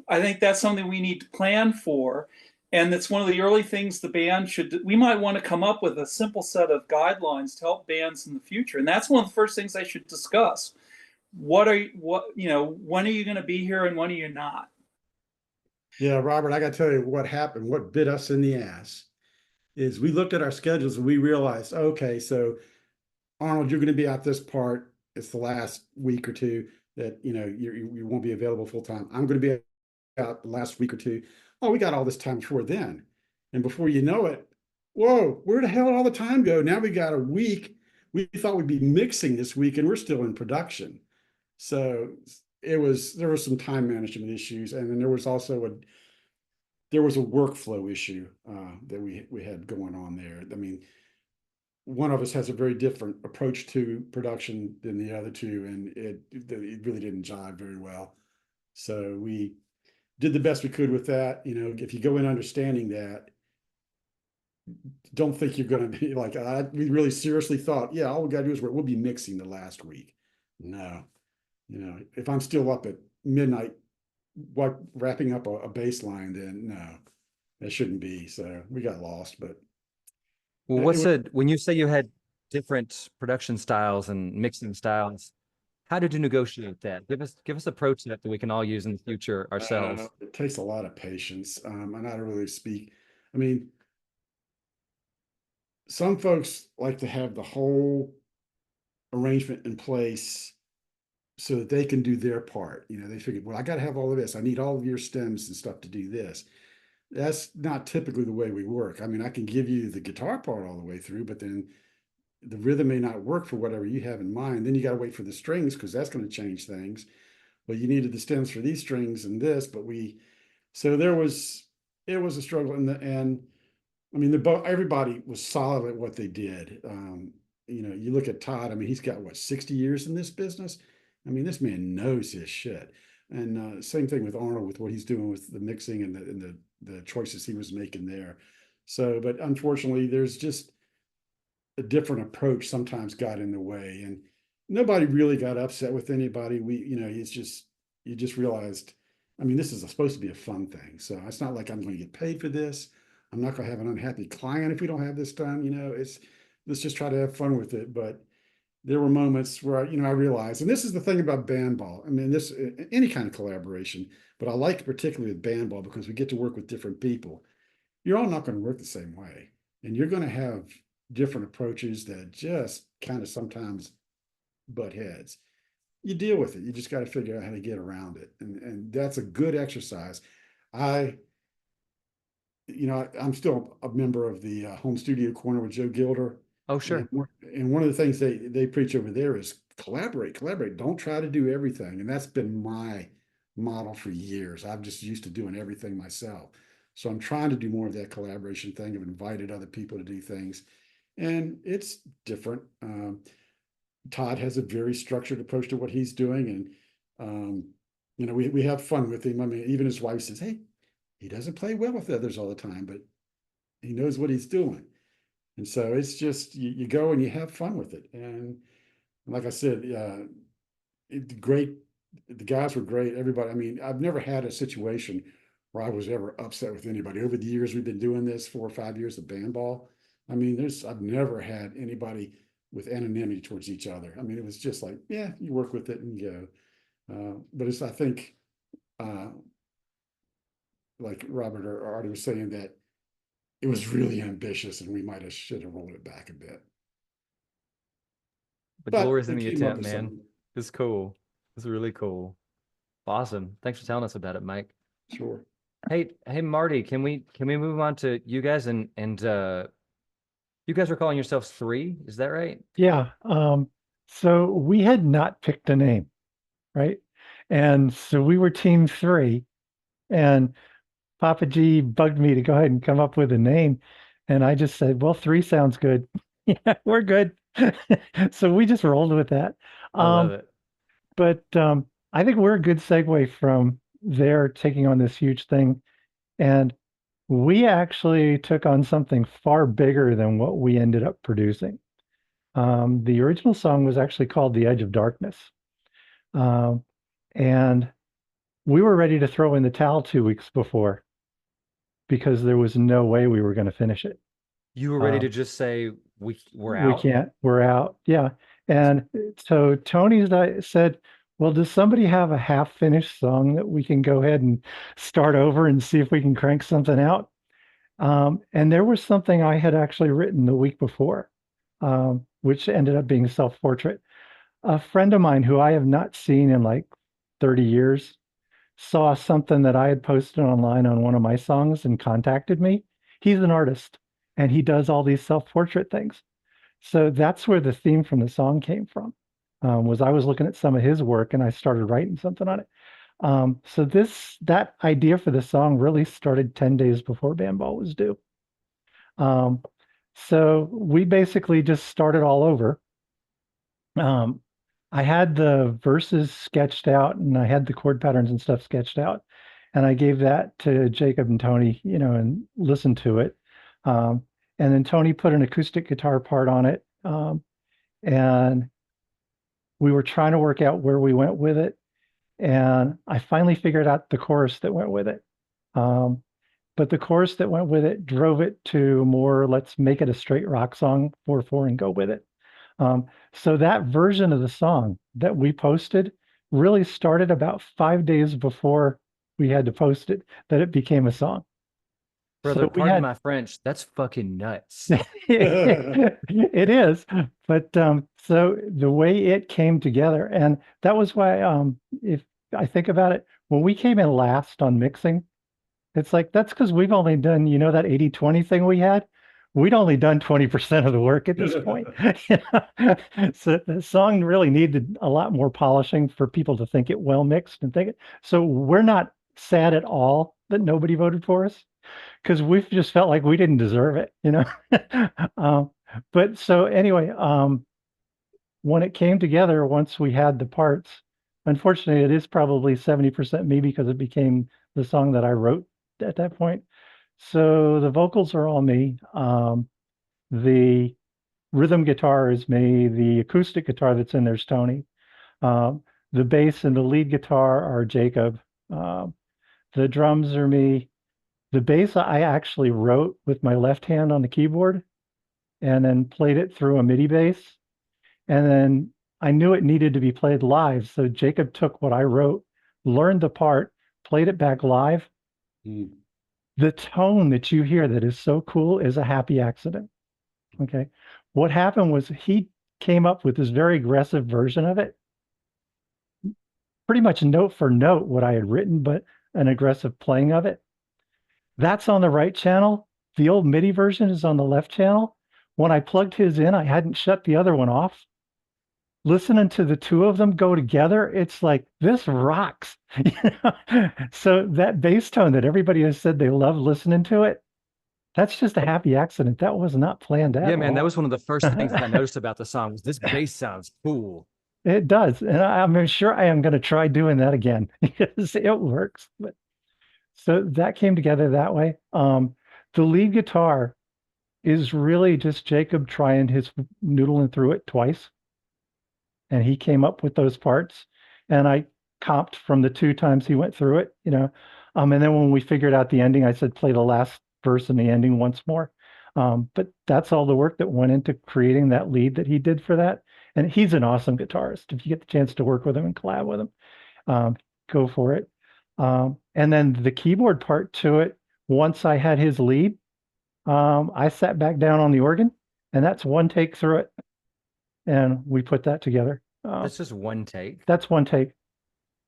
I think that's something we need to plan for. And that's one of the early things the band we might want to come up with a simple set of guidelines to help bands in the future. And that's one of the first things they should discuss. When are you going to be here and when are you not? Yeah, Robert, I got to tell you what happened. What bit us in the ass is we looked at our schedules and we realized, okay, so Arnold, you're going to be out this part. It's the last week or two that, you won't be available full time. I'm going to be out the last week or two. Oh, we got all this time before then. And before you know it, whoa, where the hell did all the time go? Now we got a week. We thought we'd be mixing this week and we're still in production. So there was some time management issues. And then there was also a workflow issue that we had going on there. I mean, one of us has a very different approach to production than the other two, and it really didn't jive very well. So we did the best we could with that. If you go in understanding that, don't think you're going to be like, we really seriously thought, yeah, all we got to do is we'll be mixing the last week. No, if I'm still up at midnight, wrapping up a bass line, then no, that shouldn't be. So we got lost, but. Well, when you say you had different production styles and mixing styles, how did you negotiate that? Give us a pro tip that we can all use in the future ourselves. It takes a lot of patience. And I don't really speak. I mean, some folks like to have the whole arrangement in place so that they can do their part. They figured, well, I got to have all of this. I need all of your stems and stuff to do this. That's not typically the way we work. I mean, I can give you the guitar part all the way through, but then the rhythm may not work for whatever you have in mind. Then you got to wait for the strings because that's going to change things. Well, you needed the stems for these strings and this, but so it was a struggle. And I mean, everybody was solid at what they did. You look at Todd. I mean, he's got 60 years in this business. I mean, this man knows his shit. And same thing with Arnold, with what he's doing with the mixing and the choices he was making there. So, but unfortunately, there's just a different approach sometimes got in the way, and nobody really got upset with anybody. It's just, you just realized, I mean, this is supposed to be a fun thing. So it's not like I'm going to get paid for this. I'm not going to have an unhappy client if we don't have this done. Let's just try to have fun with it. But there were moments where I realized, and this is the thing about Bandball. I mean, this any kind of collaboration, but I like particularly with Bandball because we get to work with different people. You're all not going to work the same way, and you're going to have different approaches that just kind of sometimes butt heads. You deal with it. You just got to figure out how to get around it, and that's a good exercise. I'm still a member of the home studio corner with Joe Gilder. Oh, sure. And one of the things they preach over there is collaborate. Don't try to do everything. And that's been my model for years. I'm just used to doing everything myself. So I'm trying to do more of that collaboration thing. I've invited other people to do things, and it's different. Todd has a very structured approach to what he's doing. And, we have fun with him. I mean, even his wife says, hey, he doesn't play well with others all the time, but he knows what he's doing. And so it's just, you go and you have fun with it. And like I said, great. The guys were great. Everybody, I mean, I've never had a situation where I was ever upset with anybody. Over the years, we've been doing this 4 or 5 years of Bandball. I mean, I've never had anybody with anonymity towards each other. I mean, it was just like, yeah, you work with it and go. But I think, like Robert or Artie was saying, that it was really ambitious, and we should have rolled it back a bit. But But glory's in we the came up attempt, with man. something. It's cool. It's really cool. Awesome. Thanks for telling us about it, Mike. Sure. Hey, Marty, can we move on to you guys and you guys were calling yourselves Three, is that right? Yeah. So we had not picked a name, right? And so we were Team Three, and Papa G bugged me to go ahead and come up with a name. And I just said, well, Three sounds good. Yeah, we're good. So we just rolled with that. I love it. But I think we're a good segue from there taking on this huge thing. And we actually took on something far bigger than what we ended up producing. The original song was actually called The Edge of Darkness. And we were ready to throw in the towel 2 weeks before because there was no way we were going to finish it. You were ready to just say we're out? We can't, we're out. Yeah. And so Tony said, well, does somebody have a half-finished song that we can go ahead and start over and see if we can crank something out? And there was something I had actually written the week before, which ended up being Self-Portrait. A friend of mine who I have not seen in like 30 years saw something that I had posted online on one of my songs and contacted me. He's an artist and he does all these self-portrait things. So that's where the theme from the song came from, was I was looking at some of his work and I started writing something on it. So that idea for the song really started 10 days before Bandball was due. So we basically just started all over. I had the verses sketched out and I had the chord patterns and stuff sketched out. And I gave that to Jacob and Tony, and listened to it. And then Tony put an acoustic guitar part on it. And we were trying to work out where we went with it. And I finally figured out the chorus that went with it. But the chorus that went with it drove it to more, let's make it a straight rock song, 4/4, and go with it. So that version of the song that we posted really started about 5 days before we had to post it, that it became a song. Brother, So pardon my French, that's fucking nuts. It is. But so the way it came together, and that was why, if I think about it, when we came in last on mixing, it's like, that's because we've only done, that 80-20 thing we had. We'd only done 20% of the work at this point. So the song really needed a lot more polishing for people to think it well mixed and think it. So we're not sad at all that nobody voted for us, because we've just felt like we didn't deserve it, But so anyway, when it came together, once we had the parts, unfortunately, it is probably 70% me because it became the song that I wrote at that point. So the vocals are all me. The rhythm guitar is me. The acoustic guitar that's in there's Tony. The bass and the lead guitar are Jacob. The drums are me. The bass I actually wrote with my left hand on the keyboard and then played it through a MIDI bass. And then I knew it needed to be played live. So Jacob took what I wrote, learned the part, played it back live. The tone that you hear that is so cool is a happy accident. Okay. What happened was he came up with this very aggressive version of it, pretty much note for note what I had written, but an aggressive playing of it. That's on the right channel. The old MIDI version is on the left channel. When I plugged his in, I hadn't shut the other one off. Listening to the two of them go together, it's like, this rocks. So that bass tone that everybody has said they love listening to it, that's just a happy accident. That was not planned at all. Yeah, man, that was one of the first things that I noticed about the song was this bass sounds cool. It does. And I'm sure I am going to try doing that again because it works. But so that came together that way. The lead guitar is really just Jacob trying his noodling through it twice. And he came up with those parts. And I comped from the 2 times he went through it, And then when we figured out the ending, I said, play the last verse and the ending once more. But that's all the work that went into creating that lead that he did for that. And he's an awesome guitarist. If you get the chance to work with him and collab with him, go for it. And then the keyboard part to it, once I had his lead, I sat back down on the organ, and that's one take through it, and we put that together. That's just one take. That's one take.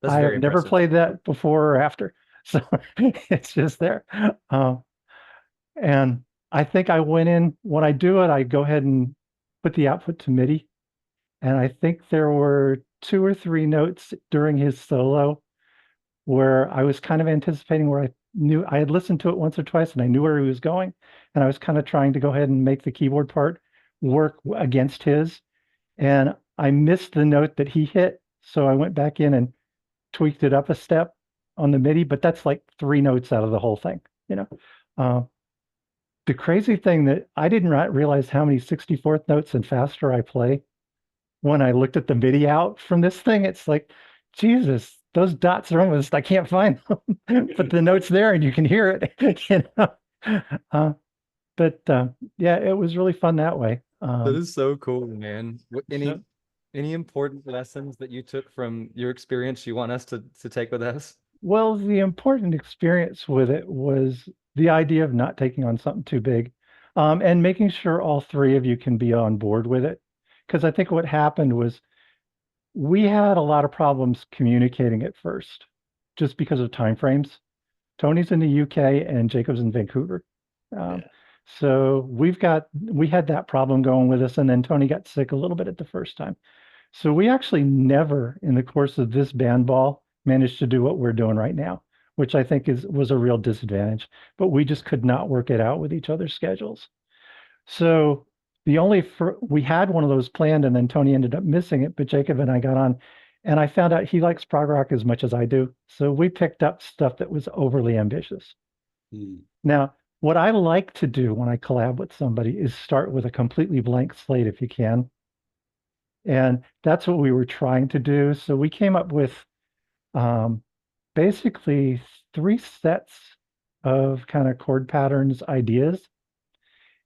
That's I very have never impressive. played that before or after, so it's just there. And I think I went in, when I do it, I go ahead and put the output to MIDI. And I think there were 2 or 3 notes during his solo where I was kind of anticipating, where I knew I had listened to it once or twice and I knew where he was going. And I was kind of trying to go ahead and make the keyboard part work against his. And I missed the note that he hit. So I went back in and tweaked it up a step on the MIDI, but that's like 3 notes out of the whole thing, you know. The crazy thing that I didn't realize how many 64th notes and faster I play. When I looked at the MIDI out from this thing, it's like, Jesus, those dots are almost, I can't find them, but the note's there and you can hear it, you know. Yeah, it was really fun that way. That is so cool, man. so- Any important lessons that you took from your experience you want us to take with us? Well, the important experience with it was the idea of not taking on something too big, and making sure all 3 of you can be on board with it. Because I think what happened was we had a lot of problems communicating at first, just because of time frames. Tony's in the UK and Jacob's in Vancouver. So we had that problem going with us, and then Tony got sick a little bit at the first time. So we actually never, in the course of this Bandball, managed to do what we're doing right now, which I think was a real disadvantage. But we just could not work it out with each other's schedules. So we had one of those planned, and then Tony ended up missing it. But Jacob and I got on, and I found out he likes prog rock as much as I do. So we picked up stuff that was overly ambitious. Now, what I like to do when I collab with somebody is start with a completely blank slate if you can. And that's what we were trying to do. So we came up with basically 3 sets of kind of chord patterns ideas.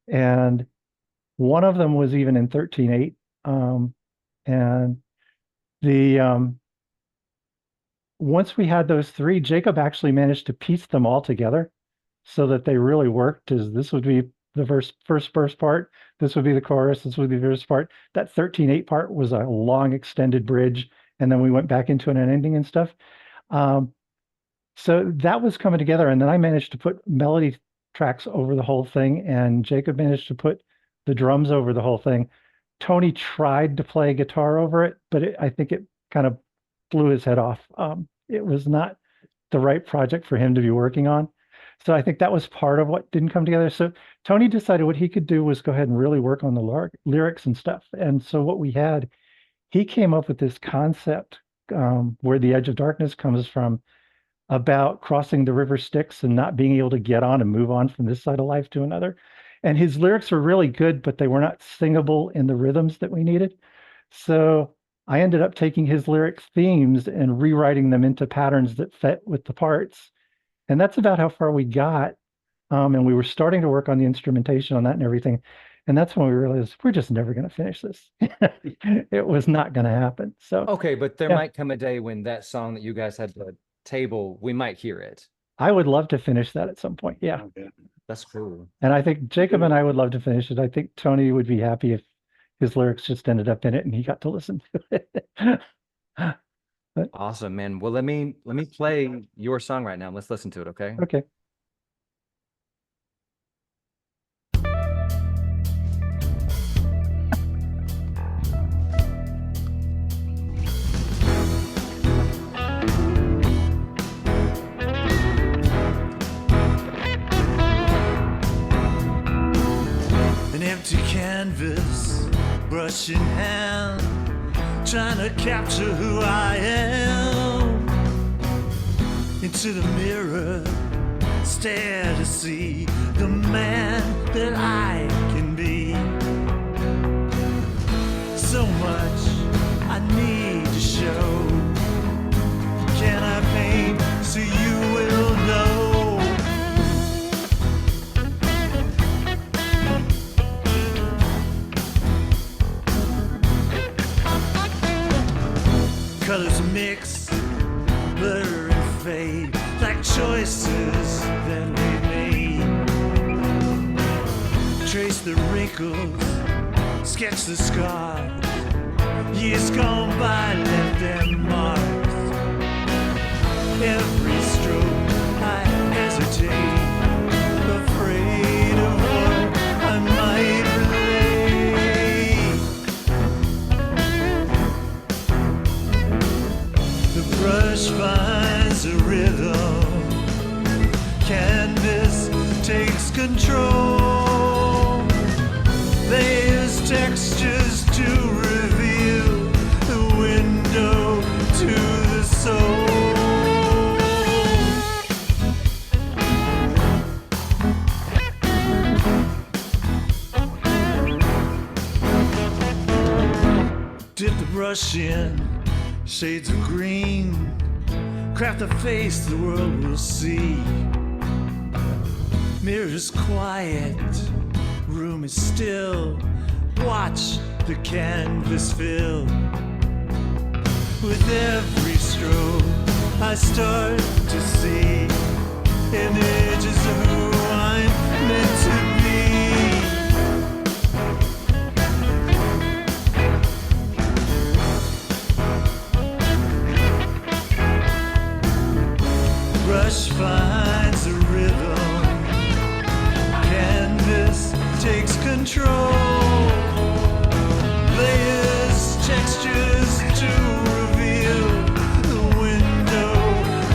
And one of them was even in 13/8. And once we had those 3, Jacob actually managed to piece them all together so that they really worked. As this would be the first verse part, this would be the chorus, this would be the verse part. That 13/8 part was a long extended bridge, and then we went back into an ending and stuff. So that was coming together, and then I managed to put melody tracks over the whole thing, and Jacob managed to put the drums over the whole thing. Tony tried to play guitar over it, but I think it kind of blew his head off. It was not the right project for him to be working on. So I think that was part of what didn't come together. So Tony decided what he could do was go ahead and really work on the lyrics and stuff. And so what we had, he came up with this concept where the edge of darkness comes from, about crossing the river Styx and not being able to get on and move on from this side of life to another. And his lyrics were really good, but they were not singable in the rhythms that we needed. So I ended up taking his lyric themes and rewriting them into patterns that fit with the parts. And that's about how far we got. And we were starting to work on the instrumentation on that and everything. And that's when we realized we're just never going to finish this. It was not going to happen. So Okay, but there might come a day when that song that you guys had to table, we might hear it. I would love to finish that at some point. Yeah. That's cool. And I think Jacob and I would love to finish it. I think Tony would be happy if his lyrics just ended up in it and he got to listen to it. Awesome, man. Well, let me play your song right now. Let's listen to it, okay? Okay. An empty canvas, brush in hand, trying to capture who I am. Into the mirror, stare to see the man that I can be. So much I need to show. Can I paint so you will know? Colors mix, blur and fade, like choices that we made. trace the wrinkles, sketch the scars. Years gone by left their marks. Every stroke I hesitate, afraid of what I might relate. The brush finds a rhythm, canvas takes control. There's textures to reveal the window to the soul. Dip the brush in shades of green, craft a face the world will see. Mirrors quiet, room is still. Watch the canvas fill. With every stroke, I start to see images of who I'm meant to be. Brush finds a rhythm, canvas takes control. Layers, textures to reveal the window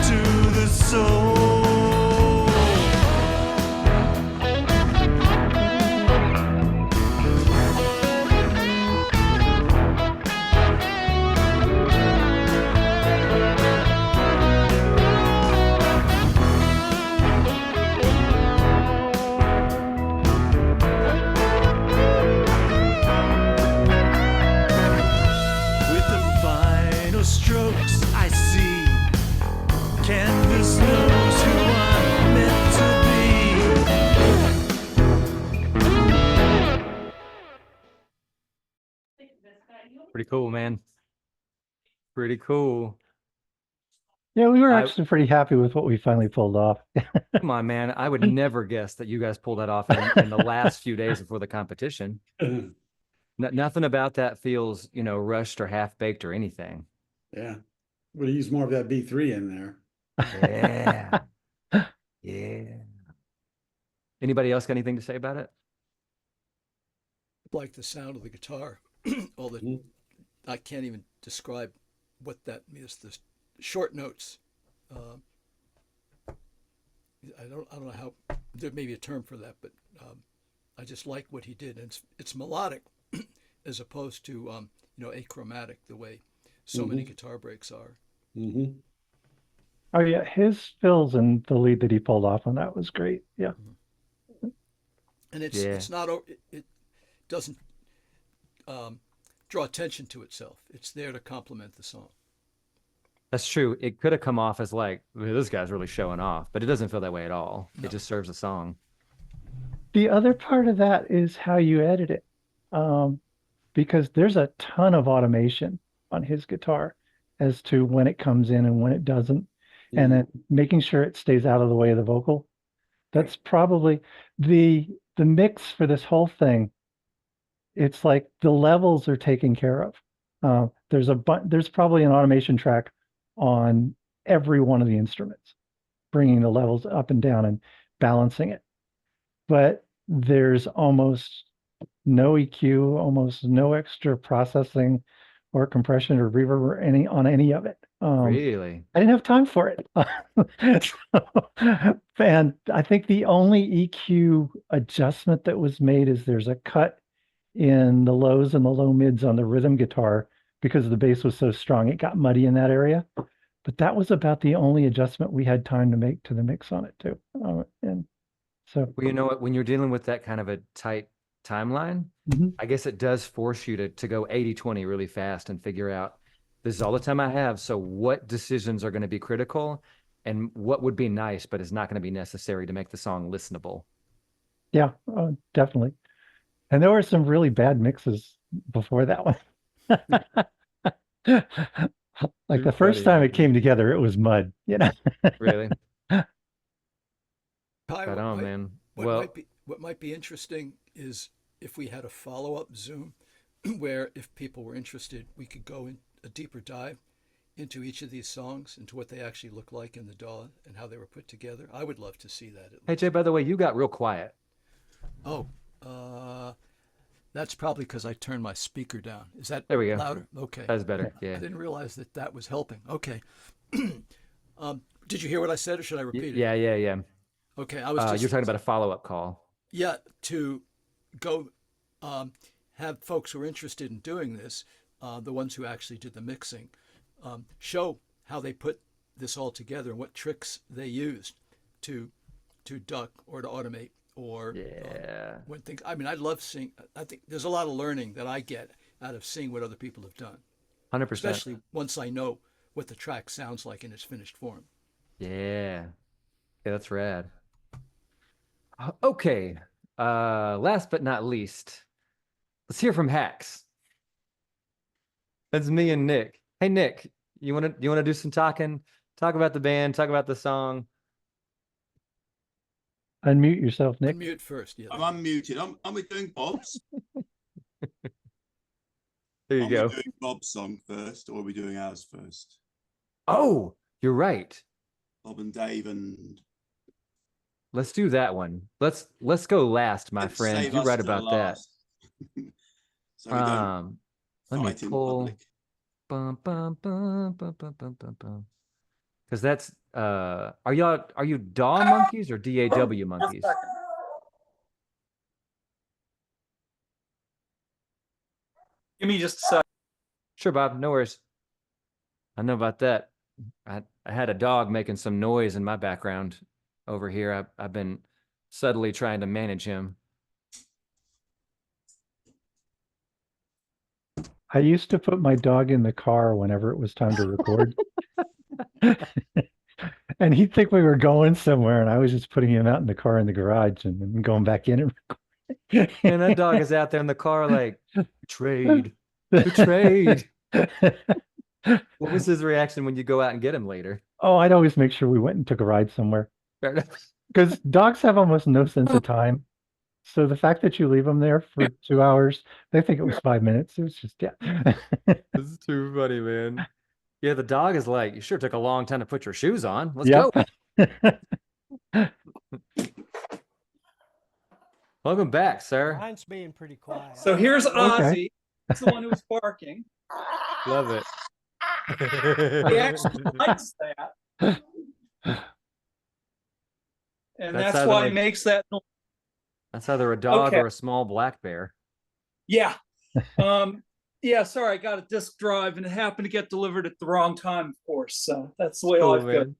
to the soul. With the final strokes I see, canvas knows who I'm meant to be. Pretty cool, man. Pretty cool. Yeah, we were I- actually pretty happy with what we finally pulled off. Come on, man. I would never guess that you guys pulled that off in the last few days before the competition. Nothing about that feels, rushed or half baked or anything. Yeah. Would have used more of that B3 in there. Yeah. Yeah. Anybody else got anything to say about it? Like the sound of the guitar, all the Mhm. I can't even describe what that means. The short notes. I don't know how. There may be a term for that, but I just like what he did, and it's melodic as opposed to achromatic the way so many guitar breaks are. Mm-hmm. Oh yeah, his fills and the lead that he pulled off on that was great. Yeah. And Yeah. it's not it doesn't draw attention to itself. It's there to complement the song. That's true. It could have come off as like, this guy's really showing off, but it doesn't feel that way at all. No. It just serves the song. The other part of that is how you edit it. Because there's a ton of automation on his guitar as to when it comes in and when it doesn't, and then making sure it stays out of the way of the vocal. That's probably the mix for this whole thing. It's like the levels are taken care of. There's probably an automation track on every one of the instruments, bringing the levels up and down and balancing it. But there's almost no EQ, almost no extra processing or compression or reverb or any of it. Really? I didn't have time for it. And I think the only EQ adjustment that was made is there's a cut in the lows and the low mids on the rhythm guitar because the bass was so strong. It got muddy in that area. But that was about the only adjustment we had time to make to the mix on it too. And so, Well, you know what? When you're dealing with that kind of a tight timeline, Mhm. I guess it does force you to go 80-20 really fast and figure out, this is all the time I have. So what decisions are going to be critical and what would be nice, but is not going to be necessary to make the song listenable? yeah, definitely. And there were some really bad mixes before that one. Like Too the first funny. time it came together, it was mud, Really? Ty, Right on, man. what Well, might be what might be interesting is if we had a follow-up Zoom where if people were interested, we could go in a deeper dive into each of these songs, into what they actually look like in the DAW and how they were put together. I would love to see that. Hey, Jay, by the way, you got real quiet. Oh, that's probably because I turned my speaker down. Is that There we go. louder? Okay. That's better. I Yeah. didn't realize that that was helping. Okay. Did you hear what I said, or should I repeat it? Yeah. Okay. I was just You're talking about a follow-up call. Yeah, to go have folks who are interested in doing this, the ones who actually did the mixing, show how they put this all together and what tricks they used to duck or to automate or when things. I mean, I love seeing. I think there's a lot of learning that I get out of seeing what other people have done, 100%. especially once I know what the track sounds like in its finished form. Yeah, that's rad. Okay, last but not least, let's hear from Hacks. That's me and Nick. Hey, Nick, you want to do some talking? Talk about the band, talk about the song. Unmute yourself, Nick. Unmute first. Yeah. I'm unmuted. Are we doing Bob's? There you Are go. we doing Bob's song first, or are we doing ours first? Oh, you're right. Bob and Dave and Let's do that one. Let's go last, my let's friend. save You're us right till about that. last. So we don't Let me fight in pull. public. Bum, bum, bum, bum, bum, bum, bum, bum. Because that's are you DAW monkeys or DAW monkeys? Give me just a sec. Sure, Bob. No worries. I know about that. I had a dog making some noise in my background over here. I've been subtly trying to manage him. I used to put my dog in the car whenever it was time to record. And he'd think we were going somewhere, and I was just putting him out in the car in the garage and then going back in and recording. And that dog is out there in the car like, trade, trade. What was his reaction when you go out and get him later? Oh, I'd always make sure we went and took a ride somewhere. Fair enough. Because dogs have almost no sense of time. So the fact that you leave them there for 2 hours, they think it was 5 minutes. It was just, yeah. This is too funny, man. Yeah, the dog is like, you sure took a long time to put your shoes on. Let's Yep. go. Welcome back, sir. Mine's being pretty quiet. So here's Ozzy. Okay. He's the one who was barking. Love it. He actually likes that. And That's that's how why they- he makes that noise. That's either a dog Okay. or a small black bear. Yeah. Yeah, sorry, I got a disk drive and it happened to get delivered at the wrong time, of course. So that's the way Cool, life goes. man.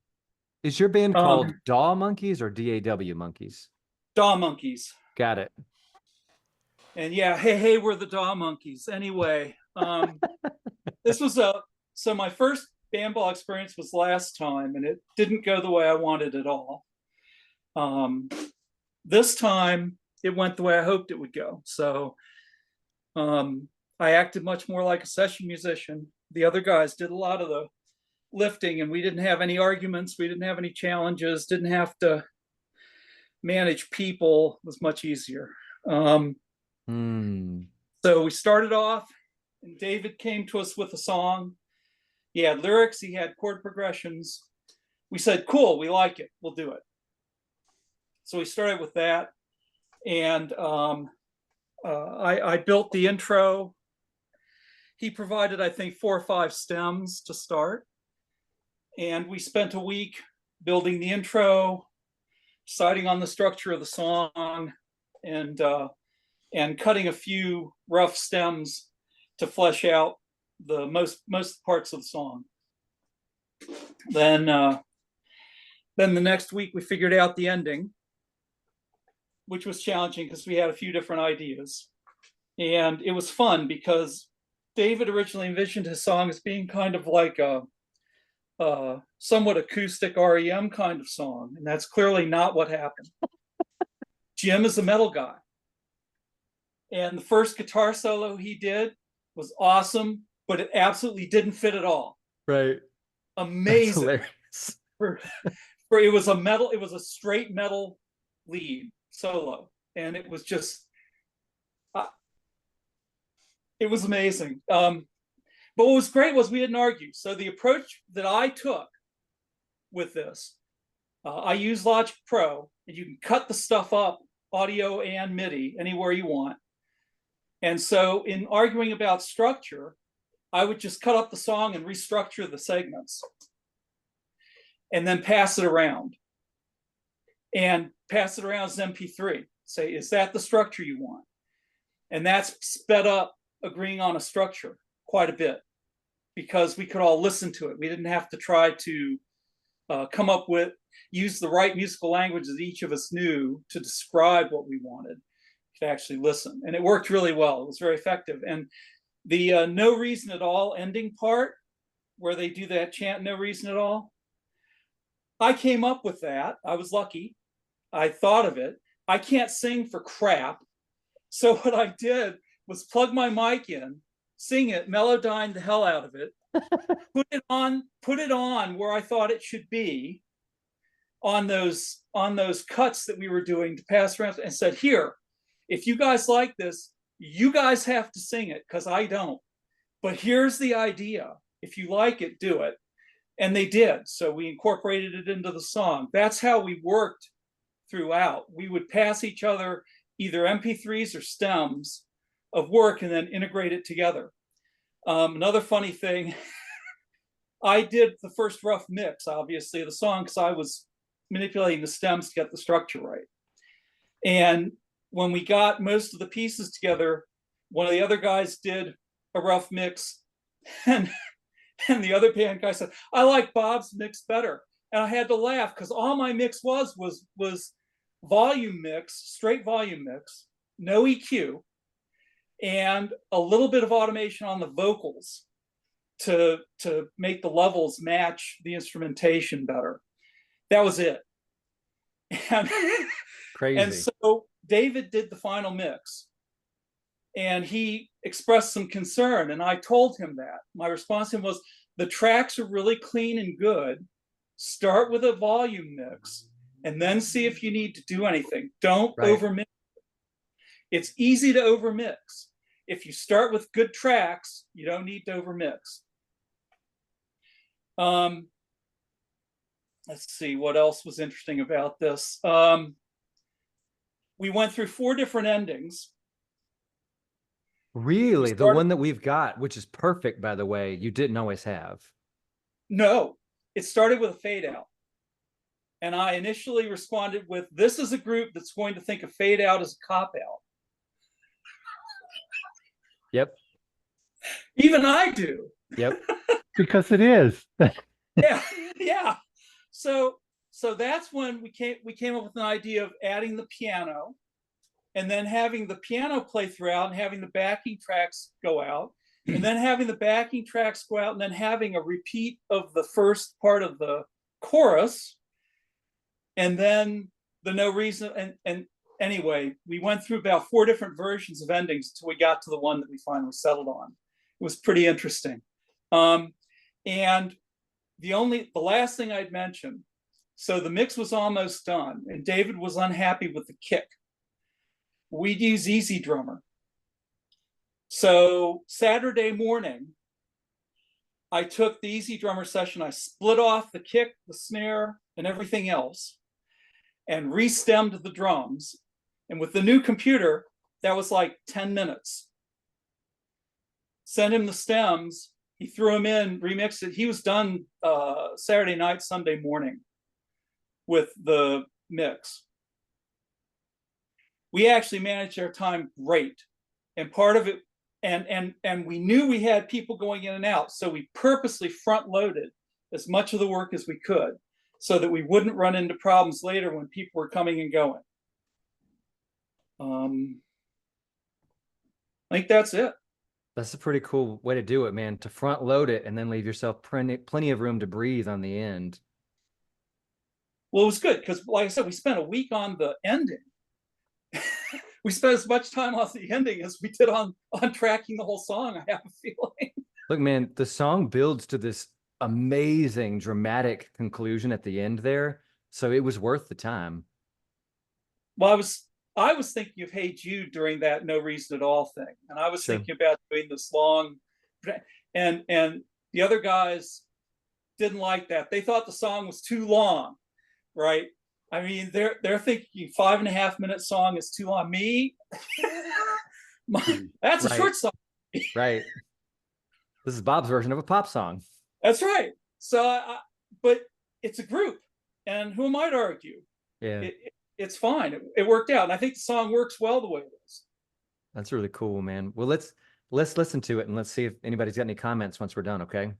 Is your band called Um, DAW Monkeys or DAW Monkeys? Daw Monkeys. Got it. And yeah, hey, we're the Daw Monkeys. Anyway, this was so my first Bandball experience was last time, and it didn't go the way I wanted at all. This time it went the way I hoped it would go. So I acted much more like a session musician. The other guys did a lot of the lifting, and we didn't have any arguments. We didn't have any challenges, didn't have to manage people. It was much easier. So we started off, and David came to us with a song. He had lyrics, he had chord progressions. We said, cool, we like it, we'll do it. So we started with that, and I built the intro. He provided, I think, 4 or 5 stems to start. And we spent a week building the intro, deciding on the structure of the song, and cutting a few rough stems to flesh out the most parts of the song. Then the next week we figured out the ending, which was challenging because we had a few different ideas. And it was fun because David originally envisioned his song as being kind of like a somewhat acoustic REM kind of song, and that's clearly not what happened. Jim is a metal guy, and the first guitar solo he did was awesome, but it absolutely didn't fit at all. Right. Amazing. For it was a straight metal lead solo, and it was just, it was amazing. But what was great was we didn't argue. So the approach that I took with this, I use Logic Pro, and you can cut the stuff up, audio and MIDI, anywhere you want. And so in arguing about structure, I would just cut up the song and restructure the segments and then pass it around. And pass it around as MP3. Say, is that the structure you want? And that's sped up agreeing on a structure quite a bit, because we could all listen to it. We didn't have to try to use the right musical language that each of us knew to describe what we wanted. We could actually listen. And it worked really well. It was very effective. And the no reason at all ending part, where they do that chant, no reason at all, I came up with that. I was lucky. I thought of it. I can't sing for crap. So what I did was plug my mic in, sing it, melodyne the hell out of it, put it on where I thought it should be on those cuts that we were doing to pass around, and said, here, if you guys like this, you guys have to sing it because I don't. But here's the idea. If you like it, do it. And they did. So we incorporated it into the song. That's how we worked throughout. We would pass each other either MP3s or stems of work and then integrate it together. Another funny thing, I did the first rough mix, obviously, of the song because I was manipulating the stems to get the structure right. And when we got most of the pieces together, one of the other guys did a rough mix, and the other band guy said, I like Bob's mix better. And I had to laugh because all my mix was volume mix, straight volume mix, no EQ, and a little bit of automation on the vocals to make the levels match the instrumentation better. That was it. And, Crazy. And so David did the final mix, and he expressed some concern, and I told him that. My response to him was, the tracks are really clean and good. Start with a volume mix and then see if you need to do anything. Don't overmix. It's easy to overmix. If you start with good tracks, you don't need to overmix. Let's see what else was interesting about this. We went through 4 different endings. Really? The one that we've got, which is perfect, by the way, you didn't always have. No, it started with a fade out. And I initially responded with, this is a group that's going to think a fade out is a cop out. Yep. Even I do. Yep. Because it is. Yeah. So that's when we came up with an idea of adding the piano, and then having the piano play throughout, and having the backing tracks go out, and then having the backing tracks go out, and then having a repeat of the first part of the chorus, and then the no reason. And anyway, we went through about 4 different versions of endings until we got to the one that we finally settled on. It was pretty interesting. And the last thing I'd mention, so the mix was almost done, and David was unhappy with the kick. We'd use Easy Drummer. So Saturday morning, I took the Easy Drummer session, I split off the kick, the snare, and everything else, and re-stemmed the drums. And with the new computer, that was like 10 minutes. Sent him the stems, he threw them in, remixed it. He was done Saturday night, Sunday morning with the mix. We actually managed our time great. And part of it, and we knew we had people going in and out. So we purposely front loaded as much of the work as we could so that we wouldn't run into problems later when people were coming and going. I think that's it. That's a pretty cool way to do it, man, to front load it and then leave yourself plenty of room to breathe on the end. Well, it was good because, like I said, we spent a week on the ending. We spent as much time on the ending as we did on tracking the whole song, I have a feeling. Look, man, the song builds to this amazing dramatic conclusion at the end there. So it was worth the time. Well, I was thinking of Hey Jude during that No Reason at All thing. And I was Sure. thinking about doing this long, and the other guys didn't like that. They thought the song was too long, right? I mean, they're thinking 5.5 minute song is too long. Me, that's a Right. short song. Right. This is Bob's version of a pop song. That's right. So, but it's a group, and who am I to argue? Yeah. It's fine. It worked out, and I think the song works well the way it is. That's really cool, man. Well, let's listen to it and let's see if anybody's got any comments once we're done, okay?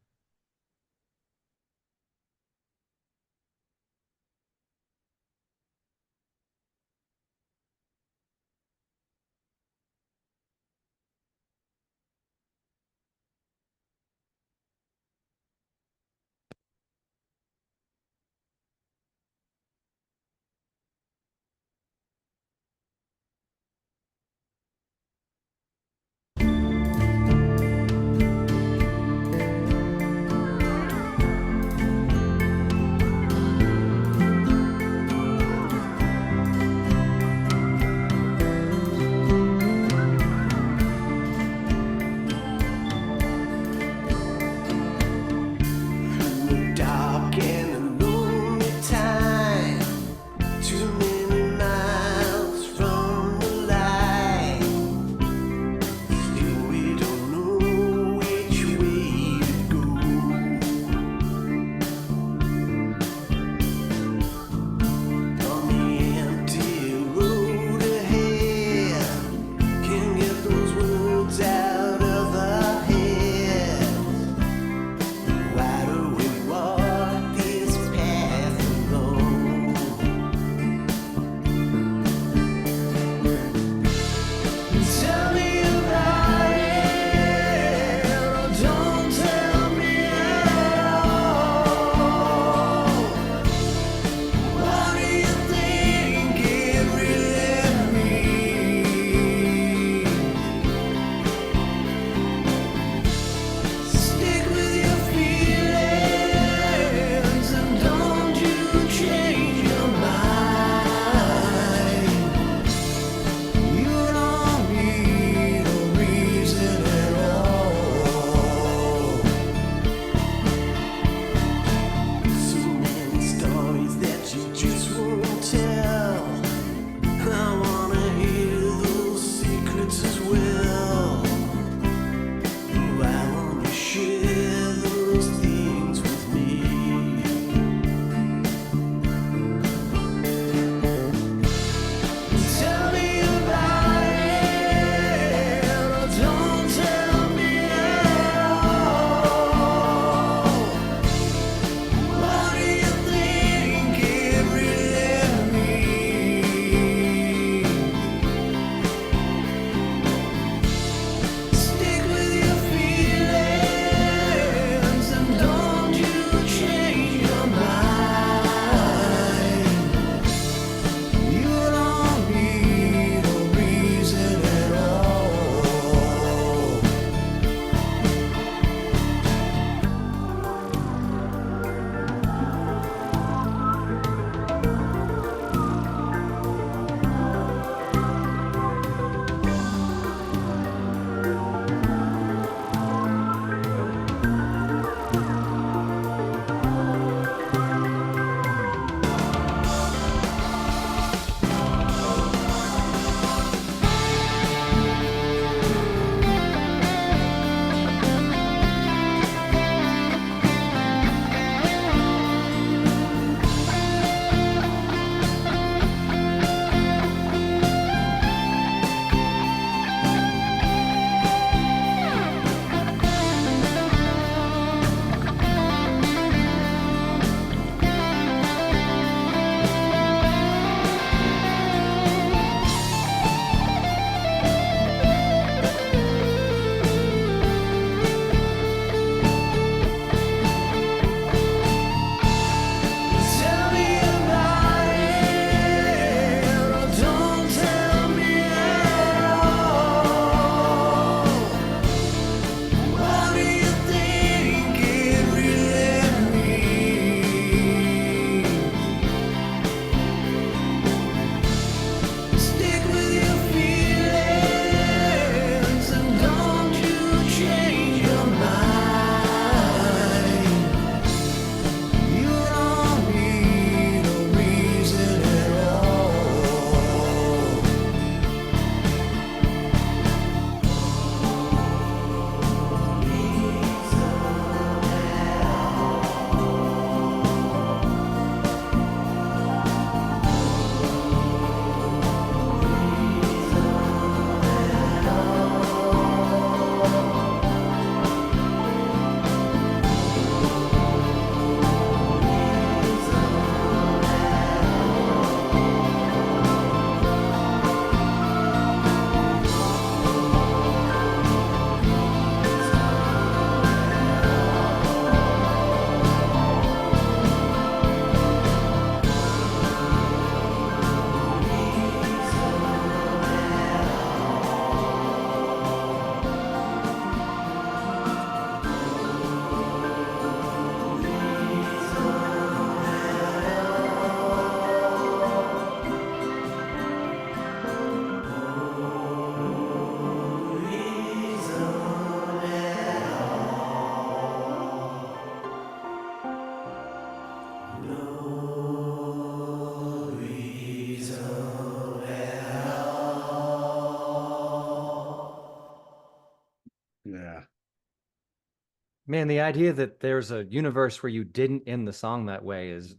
Man, the idea that there's a universe where you didn't end the song that way is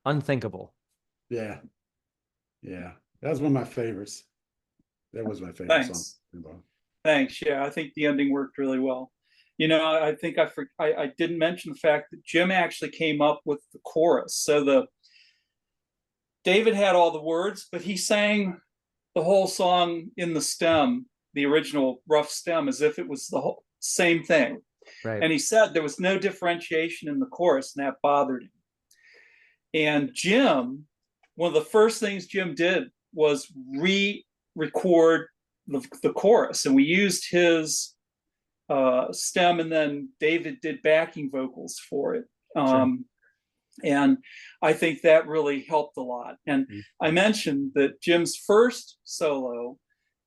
unthinkable. Yeah. Yeah. That was one of my favorites. That was my favorite song. Thanks. Thanks. Yeah, I think the ending worked really well. I think I didn't mention the fact that Jim actually came up with the chorus. So David had all the words, but he sang the whole song in the stem, the original rough stem, as if it was the whole same thing. Right. And he said there was no differentiation in the chorus, and that bothered him. And Jim, one of the first things Jim did was re-record the chorus, and we used his stem, and then David did backing vocals for it. And I think that really helped a lot. And I mentioned that Jim's first solo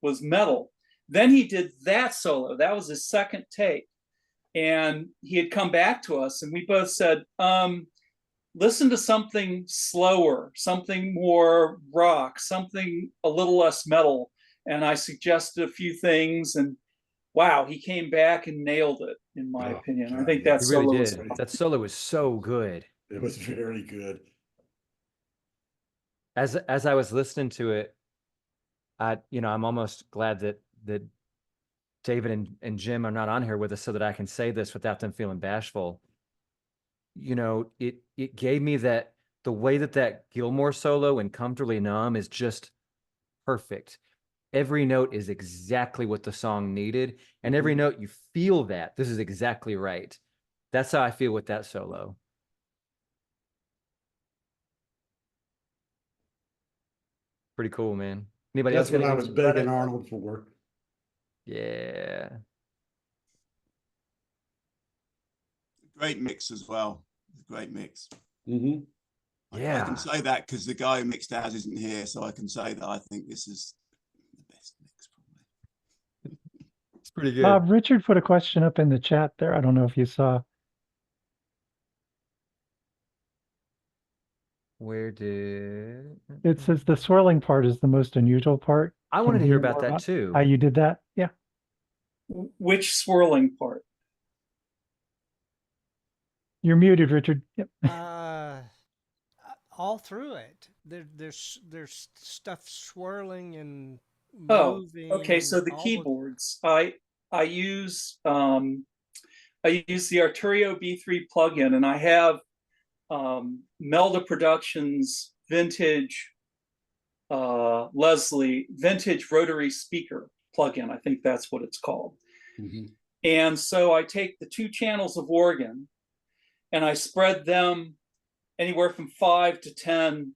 was metal. Then he did that solo. That was his second take. And he had come back to us, and we both said, listen to something slower, something more rock, something a little less metal. And I suggested a few things, and wow, he came back and nailed it, in my opinion. I think that He really solo did. was That solo was so good. It was very good. As I was listening to it, I'm almost glad that David and Jim are not on here with us so that I can say this without them feeling bashful. It gave me that the way that Gilmore solo in Comfortably Numb is just perfect. Every note is exactly what the song needed, and every note you feel that this is exactly right. That's how I feel with that solo. Pretty cool, man. Anybody else? That's what I got was anything about begging it? Arnold for. Yeah. Great mix as well. Great mix. Mm-hmm. Yeah. I can say that because the guy who mixed ours isn't here, so I can say that I think this is the best mix, probably. It's pretty good. Richard put a question up in the chat there. I don't know if you saw. Where did It says the swirling part is the most unusual part. I Can wanted to you hear more about that too? How you did that? Yeah. Which swirling part? You're muted, Richard. Yep. All through it, there's stuff swirling and Oh, moving. okay. So the all keyboards, I use the Arturio B3 plugin, and I have Melda Productions vintage Leslie vintage rotary speaker plugin. I think that's what it's called. Mm-hmm. And so I take the two channels of organ and I spread them anywhere from 5 to 10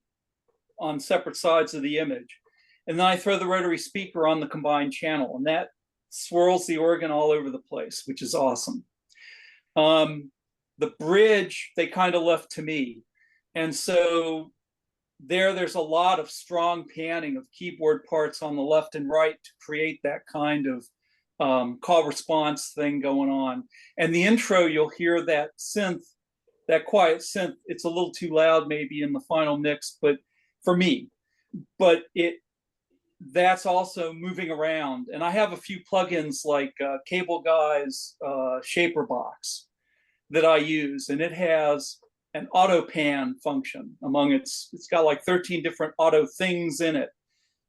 on separate sides of the image. And then I throw the rotary speaker on the combined channel, and that swirls the organ all over the place, which is awesome. The bridge, they kind of left to me. And so there's a lot of strong panning of keyboard parts on the left and right to create that kind of call response thing going on. And the intro, you'll hear that synth, that quiet synth. It's a little too loud maybe in the final mix, but for me, but that's also moving around. And I have a few plugins like Cable Guy's Shaper Box that I use, and it has an auto pan function among it's got like 13 different auto things in it,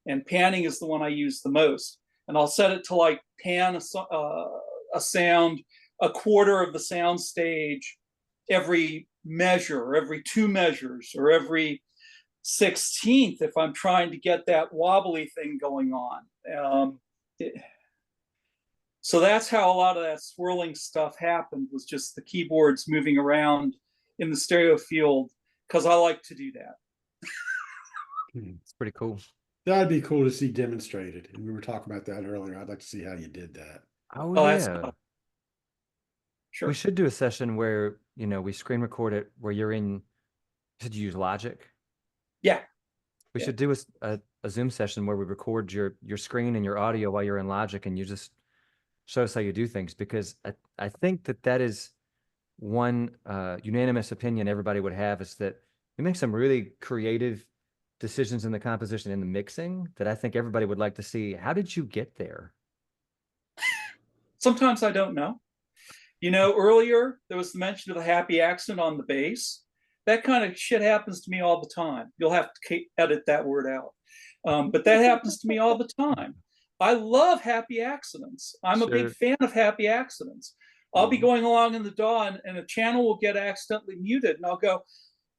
and panning is the one I use the most. And I'll set it to like pan a sound a quarter of the sound stage every measure, or every 2 measures, or every 16th if I'm trying to get that wobbly thing going on. So that's how a lot of that swirling stuff happened, was just the keyboards moving around in the stereo field, because I like to do that. It's pretty cool. That'd be cool to see demonstrated. And we were talking about that earlier. I'd like to see how you did that. Oh, that's yeah. Sure. We should do a session where, we screen record it where you're in, should you use Logic? Yeah. We should do a Zoom session where we record your screen and your audio while you're in Logic, and you just show us how you do things, because I think that is one unanimous opinion everybody would have, is that you make some really creative decisions in the composition and the mixing that I think everybody would like to see. How did you get there? Sometimes I don't know. You know, earlier there was the mention of a happy accident on the bass. That kind of shit happens to me all the time. You'll have to edit that word out. But that happens to me all the time. I love happy accidents. I'm a big fan of happy accidents. I'll be going along in the DAW and a channel will get accidentally muted, and I'll go,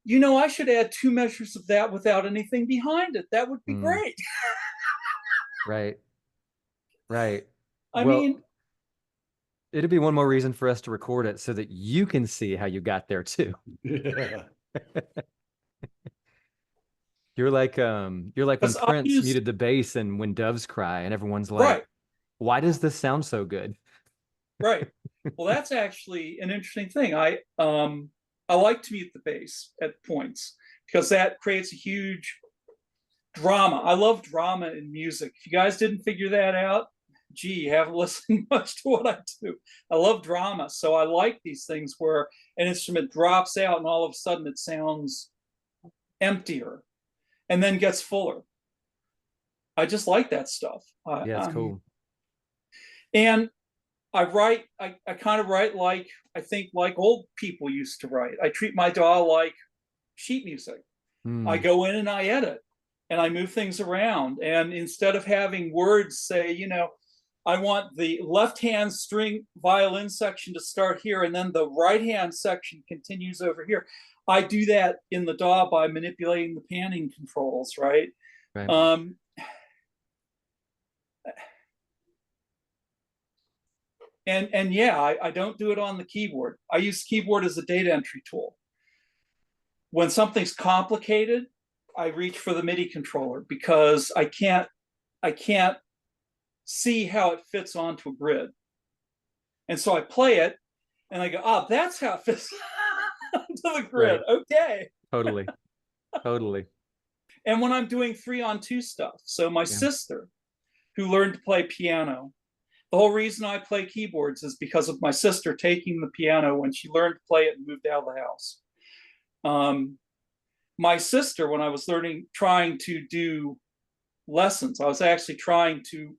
you know, I should add 2 measures of that without anything behind it. That would be great. Right. Right. I mean, it'd be one more reason for us to record it so that you can see how you got there too. Yeah. You're like when Prince muted the bass and When Doves Cry, and everyone's like, why does this sound so good? Right. Well, that's actually an interesting thing. I like to mute the bass at points because that creates a huge drama. I love drama in music. If you guys didn't figure that out, gee, you haven't listened much to what I do. I love drama. So I like these things where an instrument drops out and all of a sudden it sounds emptier and then gets fuller. I just like that stuff. Yeah, it's cool. And I kind of write like, I think like old people used to write. I treat my DAW like sheet music. I go in and I edit and I move things around. And instead of having words say, you know, I want the left-hand string violin section to start here and then the right-hand section continues over here. I do that in the DAW by manipulating the panning controls, right? And yeah, I don't do it on the keyboard. I use keyboard as a data entry tool. When something's complicated, I reach for the MIDI controller because I can't see how it fits onto a grid. And so I play it and I go, that's how it fits onto the grid. Right. Okay. Totally. And when I'm doing 3-on-2 stuff, so my sister, who learned to play piano, the whole reason I play keyboards is because of my sister taking the piano when she learned to play it and moved out of the house. My sister, when I was trying to do lessons, I was actually trying to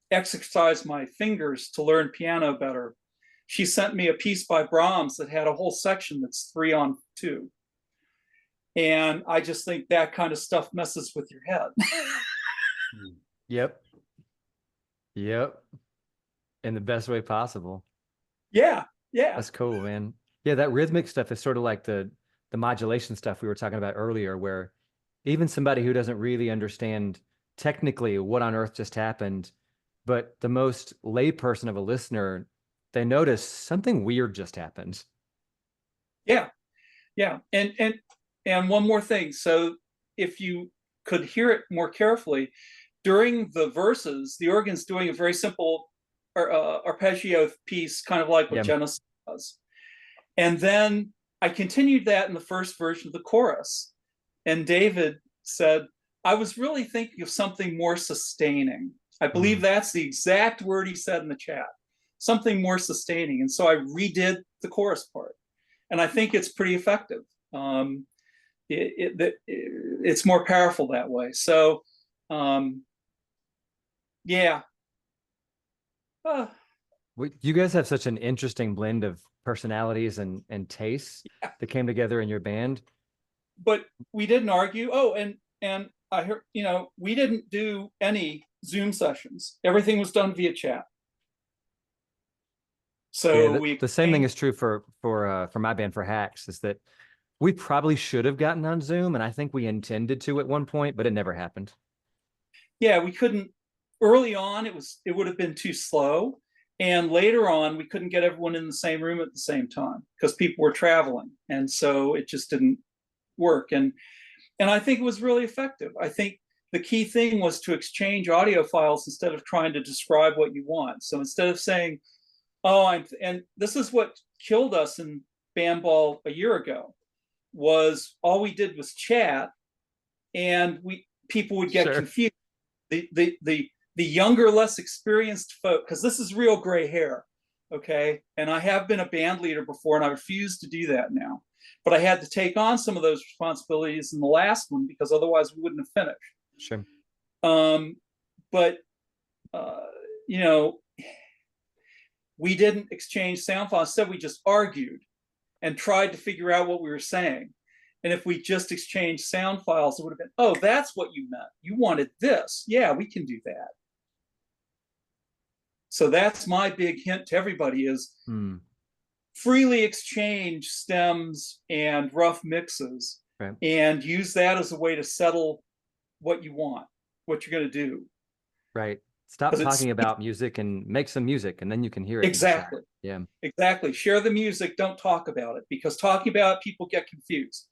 exercise my fingers to learn piano better. She sent me a piece by Brahms that had a whole section that's 3-on-2. And I just think that kind of stuff messes with your head. Yep. In the best way possible. Yeah. That's cool, man. Yeah, that rhythmic stuff is sort of like the modulation stuff we were talking about earlier, where even somebody who doesn't really understand technically what on earth just happened, but the most layperson of a listener, they notice something weird just happened. Yeah. And one more thing. So if you could hear it more carefully, during the verses, the organ's doing a very simple arpeggio piece, kind of like what Genesis does. And then I continued that in the first version of the chorus. And David said, I was really thinking of something more sustaining. I believe that's the exact word he said in the chat, something more sustaining. And so I redid the chorus part. And I think it's pretty effective. It's more powerful that way. So, yeah. You guys have such an interesting blend of personalities and tastes that came together in your band. But we didn't argue. Oh, and I heard, we didn't do any Zoom sessions. Everything was done via chat. So the same thing is true for my band, for Hacks, is that we probably should have gotten on Zoom, and I think we intended to at one point, but it never happened. Yeah, we couldn't. Early on, it would have been too slow, and later on, we couldn't get everyone in the same room at the same time because people were traveling, and so it just didn't work. And I think it was really effective. I think the key thing was to exchange audio files instead of trying to describe what you want. So instead of saying, and this is what killed us in Bandball a year ago, was all we did was chat, and people would get confused. The younger, less experienced folk, because this is real gray hair, okay? And I have been a band leader before, and I refuse to do that now. But I had to take on some of those responsibilities in the last one because otherwise we wouldn't have finished. Sure. But we didn't exchange sound files. Instead, we just argued and tried to figure out what we were saying. And if we just exchanged sound files, it would have been, oh, that's what you meant. You wanted this. Yeah, we can do that. So that's my big hint to everybody is freely exchange stems and rough mixes, right, and use that as a way to settle what you want, what you're going to do. right. Stop talking about music and make some music, and then you can hear it. Exactly. Yeah. Exactly. Share the music. Don't talk about it, because talking about it, people get confused.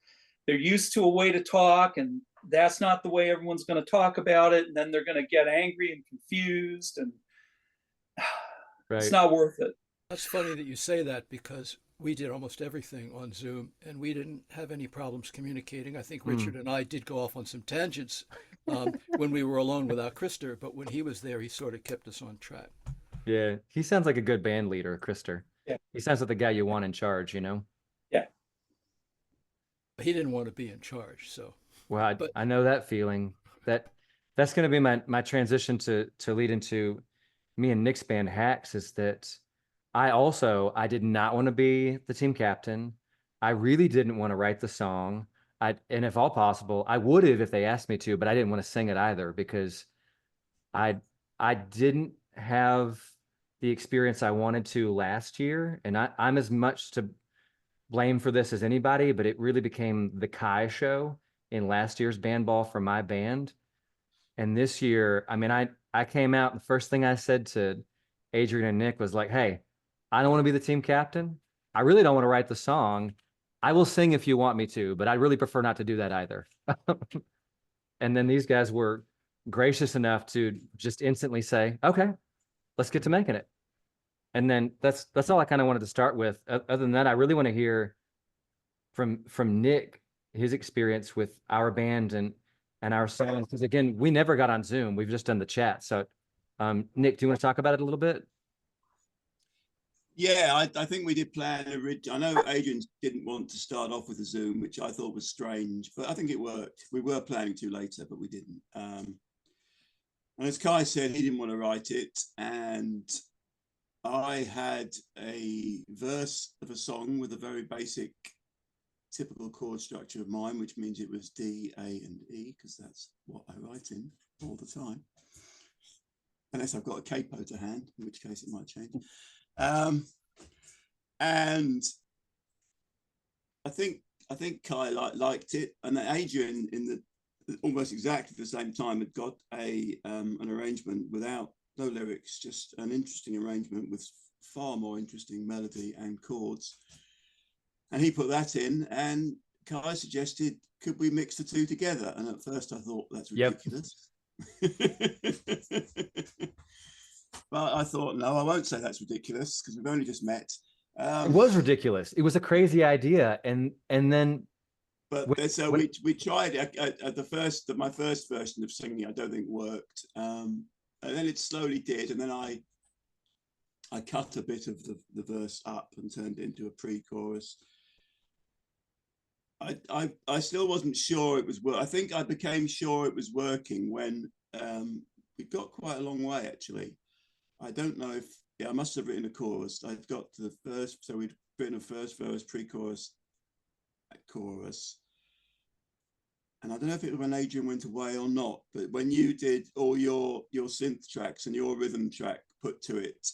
They're used to a way to talk, and that's not the way everyone's going to talk about it. And then they're going to get angry and confused, and it's not worth it. That's funny that you say that, because we did almost everything on Zoom and we didn't have any problems communicating. I think Richard and I did go off on some tangents when we were alone without Krister, but when he was there, he sort of kept us on track. Yeah. He sounds like a good band leader, Krister. Yeah. He sounds like the guy you want in charge, Yeah. He didn't want to be in charge, so. Well, I know that feeling. That's going to be my transition to lead into me and Nick's band Hacks, is that I did not want to be the team captain. I really didn't want to write the song. And if all possible, I would have if they asked me to, but I didn't want to sing it either, because I didn't have the experience I wanted to last year. And I'm as much to blame for this as anybody, but it really became the Kai show in last year's Bandball for my band. And this year, I mean, I came out, and the first thing I said to Adrian and Nick was like, hey, I don't want to be the team captain. I really don't want to write the song. I will sing if you want me to, but I'd really prefer not to do that either. And then these guys were gracious enough to just instantly say, okay, let's get to making it. And then that's all I kind of wanted to start with. Other than that, I really want to hear from Nick, his experience with our band and our songs. Because again, we never got on Zoom. We've just done the chat. So Nick, do you want to talk about it a little bit? Yeah, I think we did plan I know Adrian didn't want to start off with a Zoom, which I thought was strange, but I think it worked. We were planning to later, but we didn't. And as Kai said, he didn't want to write it. And I had a verse of a song with a very basic, typical chord structure of mine, which means it was D, A, and E, because that's what I write in all the time. Unless I've got a capo to hand, in which case it might change. And I think Kai liked it, and then Adrian in the almost exactly the same time had got an arrangement without no lyrics, just an interesting arrangement with far more interesting melody and chords, and he put that in, and Kai suggested, could we mix the two together? And at first I thought, that's ridiculous. But I thought, no, I won't say that's ridiculous, because we've only just met. It was ridiculous. It was a crazy idea, and then. But so we tried at my first version of singing. I don't think worked, and then it slowly did, and then I cut a bit of the verse up and turned it into a pre-chorus. I still wasn't sure it was I think I became sure it was working when we got quite a long way, actually. I don't know if, I must have written a chorus. I've got to the first, so we'd written a first verse, pre-chorus, chorus. And I don't know if it was when Adrian went away or not, but when you did all your synth tracks and your rhythm track put to it,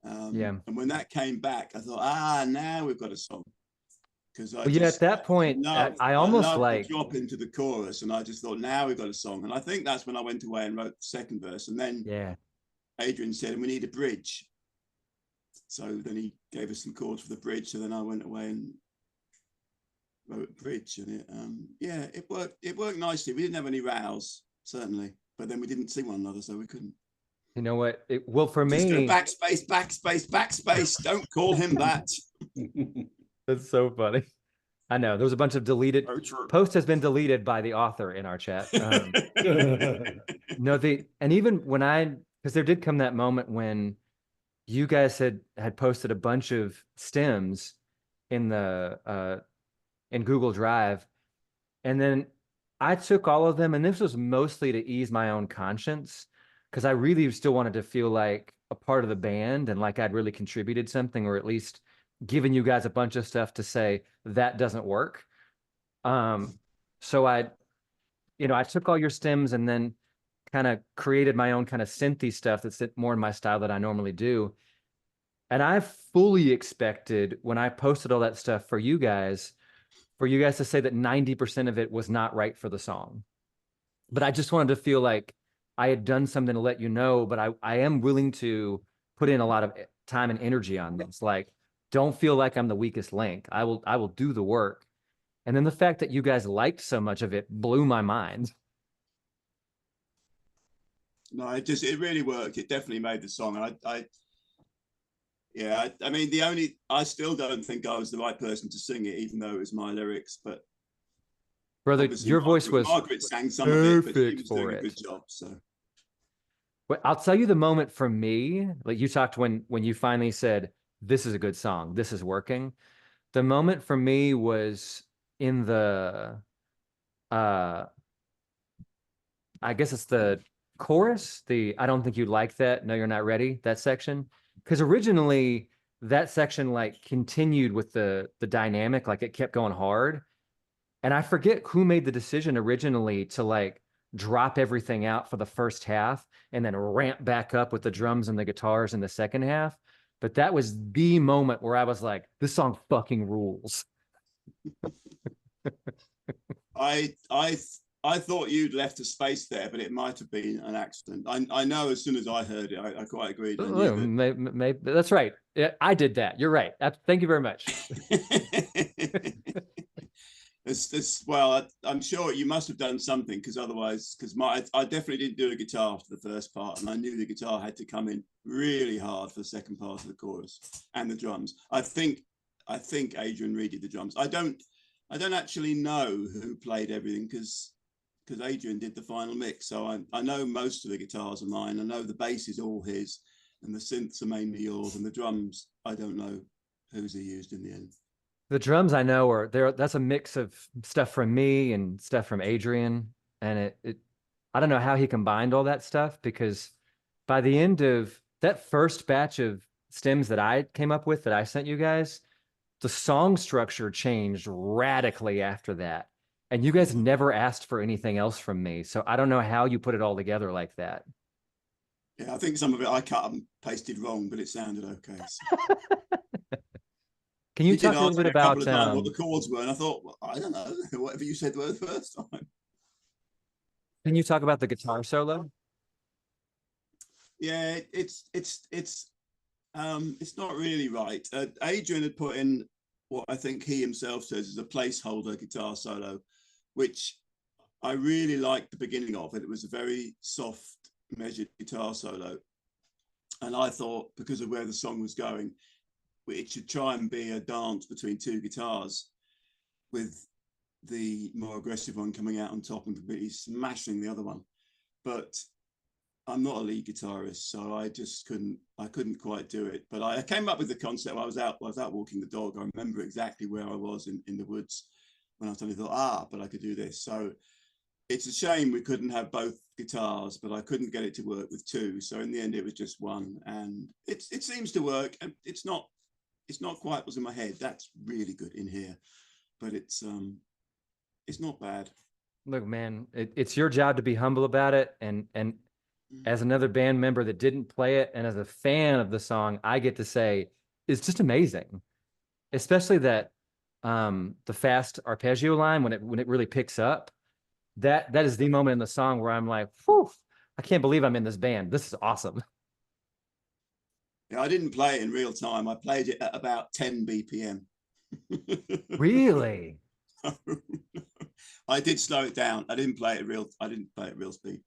and when that came back, I thought, now we've got a song. Because at that point, I almost like drop into the chorus, and I just thought, now we've got a song. And I think that's when I went away and wrote the second verse, and then Adrian said, we need a bridge. So then he gave us some chords for the bridge. So then I went away and wrote a bridge, and it worked. It worked nicely. We didn't have any rows, certainly, but then we didn't see one another, so we couldn't. You know what? For me, just go backspace, backspace, backspace. Don't call him that. That's so funny. I know there was a bunch of deleted post has been deleted by the author in our chat. And even when because there did come that moment when you guys had posted a bunch of stems in the in Google Drive, and then I took all of them, and this was mostly to ease my own conscience, because I really still wanted to feel like a part of the band and like I'd really contributed something, or at least given you guys a bunch of stuff to say that doesn't work. So I took all your stems and then kind of created my own kind of synthy stuff that's more in my style that I normally do. And I fully expected when I posted all that stuff for you guys to say that 90% of it was not right for the song. But I just wanted to feel like I had done something to let you know, but I am willing to put in a lot of time and energy on this. Like, don't feel like I'm the weakest link. I will do the work. And then the fact that you guys liked so much of it blew my mind. No, it really worked. It definitely made the song. I mean, I still don't think I was the right person to sing it, even though it was my lyrics. But brother, your voice was Margaret sang some of it, but she was for doing it. a good job. So, but I'll tell you the moment for me, like you talked when you finally said, "This is a good song. This is working." The moment for me was in the, I guess it's the chorus, the "I don't think you'd like that. No, you're not ready." That section. Because originally that section like continued with the dynamic, like it kept going hard. And I forget who made the decision originally to like drop everything out for the first half and then ramp back up with the drums and the guitars in the second half. But that was the moment where I was like, this song fucking rules. I thought you'd left a space there, but it might have been an accident. I know as soon as I heard it, I quite agreed. I knew that. Maybe, that's right. Yeah, I did that. You're right. Thank you very much. Well, I'm sure you must have done something, because otherwise, I definitely didn't do a guitar for the first part, and I knew the guitar had to come in really hard for the second part of the chorus and the drums. I think Adrian redid the drums. I don't actually know who played everything because Adrian did the final mix. So I know most of the guitars are mine. I know the bass is all his, and the synths are mainly yours, and the drums, I don't know whose he used in the end. The drums I know are there. That's a mix of stuff from me and stuff from Adrian. And I don't know how he combined all that stuff, because by the end of that first batch of stems that I came up with that I sent you guys, the song structure changed radically after that. And you guys never asked for anything else from me. So I don't know how you put it all together like that. Yeah, I think some of it I cut and pasted wrong, but it sounded okay. So. Can you talk a little bit about what the chords were? And I thought, well, I don't know, whatever you said were the first time. Can you talk about the guitar solo? Yeah, it's not really right. Adrian had put in what I think he himself says is a placeholder guitar solo, which I really liked the beginning of it. It was a very soft, measured guitar solo. And I thought, because of where the song was going, it should try and be a dance between two guitars, with the more aggressive one coming out on top and completely smashing the other one. But I'm not a lead guitarist, so I just couldn't quite do it. But I came up with the concept. I was out walking the dog. I remember exactly where I was in the woods when I suddenly thought, but I could do this. So it's a shame we couldn't have both guitars, but I couldn't get it to work with two. So in the end, it was just one, and it seems to work. And it's not quite what was in my head. That's really good in here, but it's not bad. Look, man, it's your job to be humble about it, and as another band member that didn't play it, and as a fan of the song, I get to say it's just amazing. Especially that the fast arpeggio line when it really picks up. That is the moment in the song where I'm like, whew, I can't believe I'm in this band. This is awesome. Yeah, I didn't play it in real time. I played it at about 10 BPM. Really? I did slow it down. I didn't play it real speed.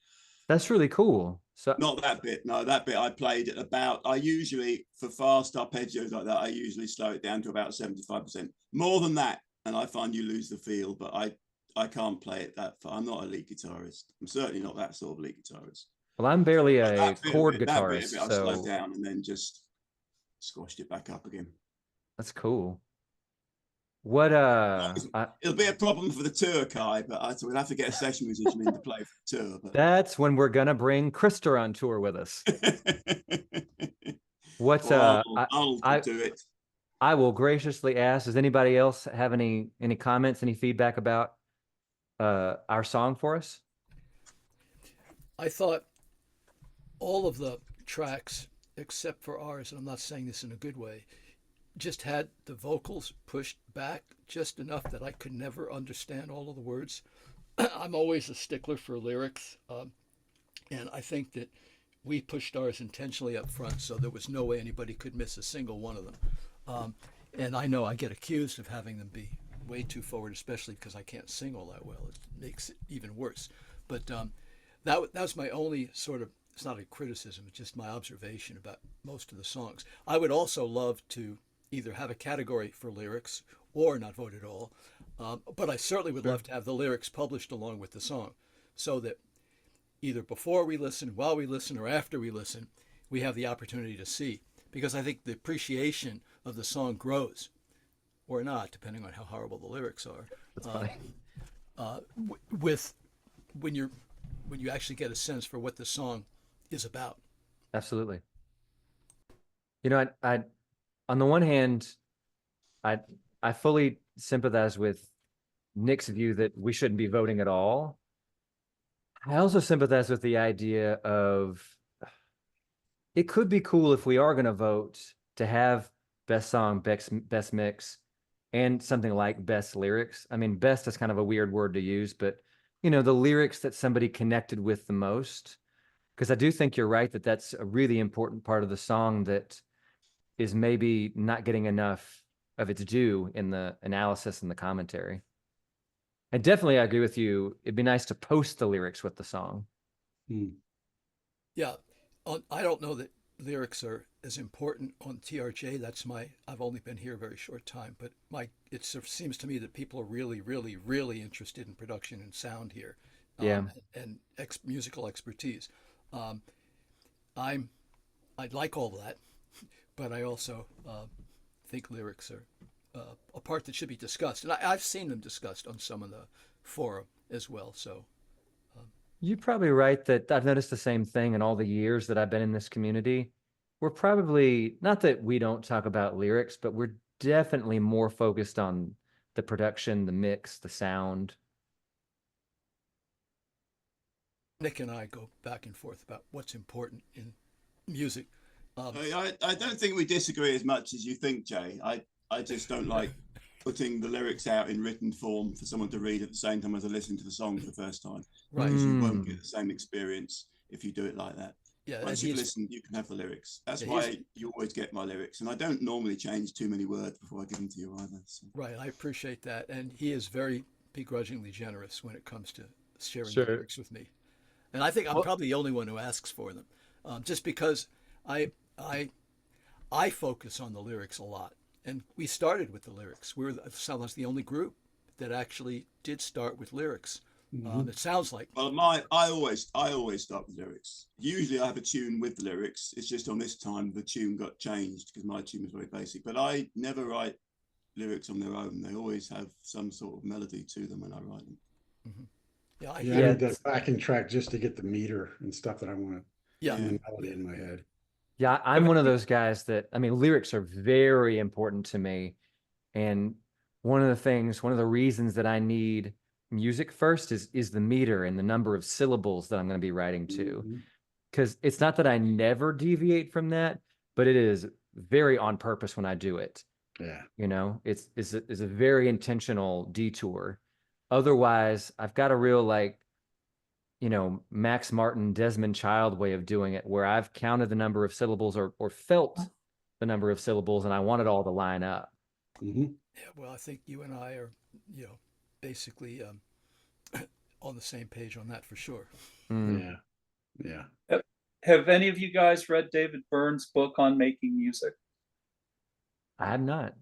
That's really cool. So not that bit. No, that bit I played at about, I usually, for fast arpeggios like that, I usually slow it down to about 75%. More than that, and I find you lose the feel, but I can't play it that far. I'm not a lead guitarist. I'm certainly not that sort of lead guitarist. Well, I'm barely a chord guitarist, so I slowed down and then just squashed it back up again. That's cool. What it'll be a problem for the tour, Kai, but we'll have to get a session musician in to play for the tour. But that's when we're gonna bring Krister on tour with us. What's Well, I'll do it. I will graciously ask, does anybody else have any comments, any feedback about our song for us? I thought all of the tracks, except for ours, and I'm not saying this in a good way, just had the vocals pushed back just enough that I could never understand all of the words. I'm always a stickler for lyrics, and I think that we pushed ours intentionally up front, so there was no way anybody could miss a single one of them. And I know I get accused of having them be way too forward, especially because I can't sing all that well. It makes it even worse. But that was my only sort of, it's not a criticism, it's just my observation about most of the songs. I would also love to either have a category for lyrics or not vote at all. But I certainly would love to have the lyrics published along with the song, so that either before we listen, while we listen, or after we listen, we have the opportunity to see. Because I think the appreciation of the song grows, or not, depending on how horrible the lyrics are. That's funny. With when you actually get a sense for what the song is about. Absolutely. You know, I on the one hand, I fully sympathize with Nick's view that we shouldn't be voting at all. I also sympathize with the idea of it could be cool if we are going to vote to have best song, best mix, and something like best lyrics. I mean, best is kind of a weird word to use, but you know, the lyrics that somebody connected with the most. Because I do think you're right that that's a really important part of the song that is maybe not getting enough of its due in the analysis and the commentary. And definitely, I agree with you. It'd be nice to post the lyrics with the song. Yeah, I don't know that lyrics are as important on TRJ. I've only been here a very short time, but it seems to me that people are really, really, really interested in production and sound here, and musical expertise. I like all that, but I also think lyrics are a part that should be discussed, and I've seen them discussed on some of the forum as well. So you're probably right that I've noticed the same thing in all the years that I've been in this community. We're probably, not that we don't talk about lyrics, but we're definitely more focused on the production, the mix, the sound. Nick and I go back and forth about what's important in music. I don't think we disagree as much as you think, Jay. I just don't like putting the lyrics out in written form for someone to read at the same time as I listen to the song for the first time. Right. Because you won't get the same experience if you do it like that. Yeah, once you've listened, you can have the lyrics. That's why you always get my lyrics. And I don't normally change too many words before I give them to you either. So. Right, I appreciate that. And he is very begrudgingly generous when it comes to sharing the lyrics with me. And I think I'm probably the only one who asks for them, just because I focus on the lyrics a lot. And we started with the lyrics. We were sometimes the only group that actually did start with lyrics. It sounds like. Well, I always start with lyrics. Usually I have a tune with the lyrics. It's just on this time the tune got changed because my tune was very basic. But I never write lyrics on their own. They always have some sort of melody to them when I write them. Yeah, I need the backing track just to get the meter and stuff that I want to the melody in my head. Yeah, I'm one of those guys that, I mean, lyrics are very important to me. And one of the reasons that I need music first is the meter and the number of syllables that I'm going to be writing to. Because it's not that I never deviate from that, but it is very on purpose when I do it. Yeah. You know, it's a very intentional detour. Otherwise, I've got a real Max Martin, Desmond Child way of doing it, where I've counted the number of syllables or felt the number of syllables, and I want it all to line up. Yeah, well, I think you and I are, basically on the same page on that for sure. Yeah. Have any of you guys read David Byrne's book on making music? I have not.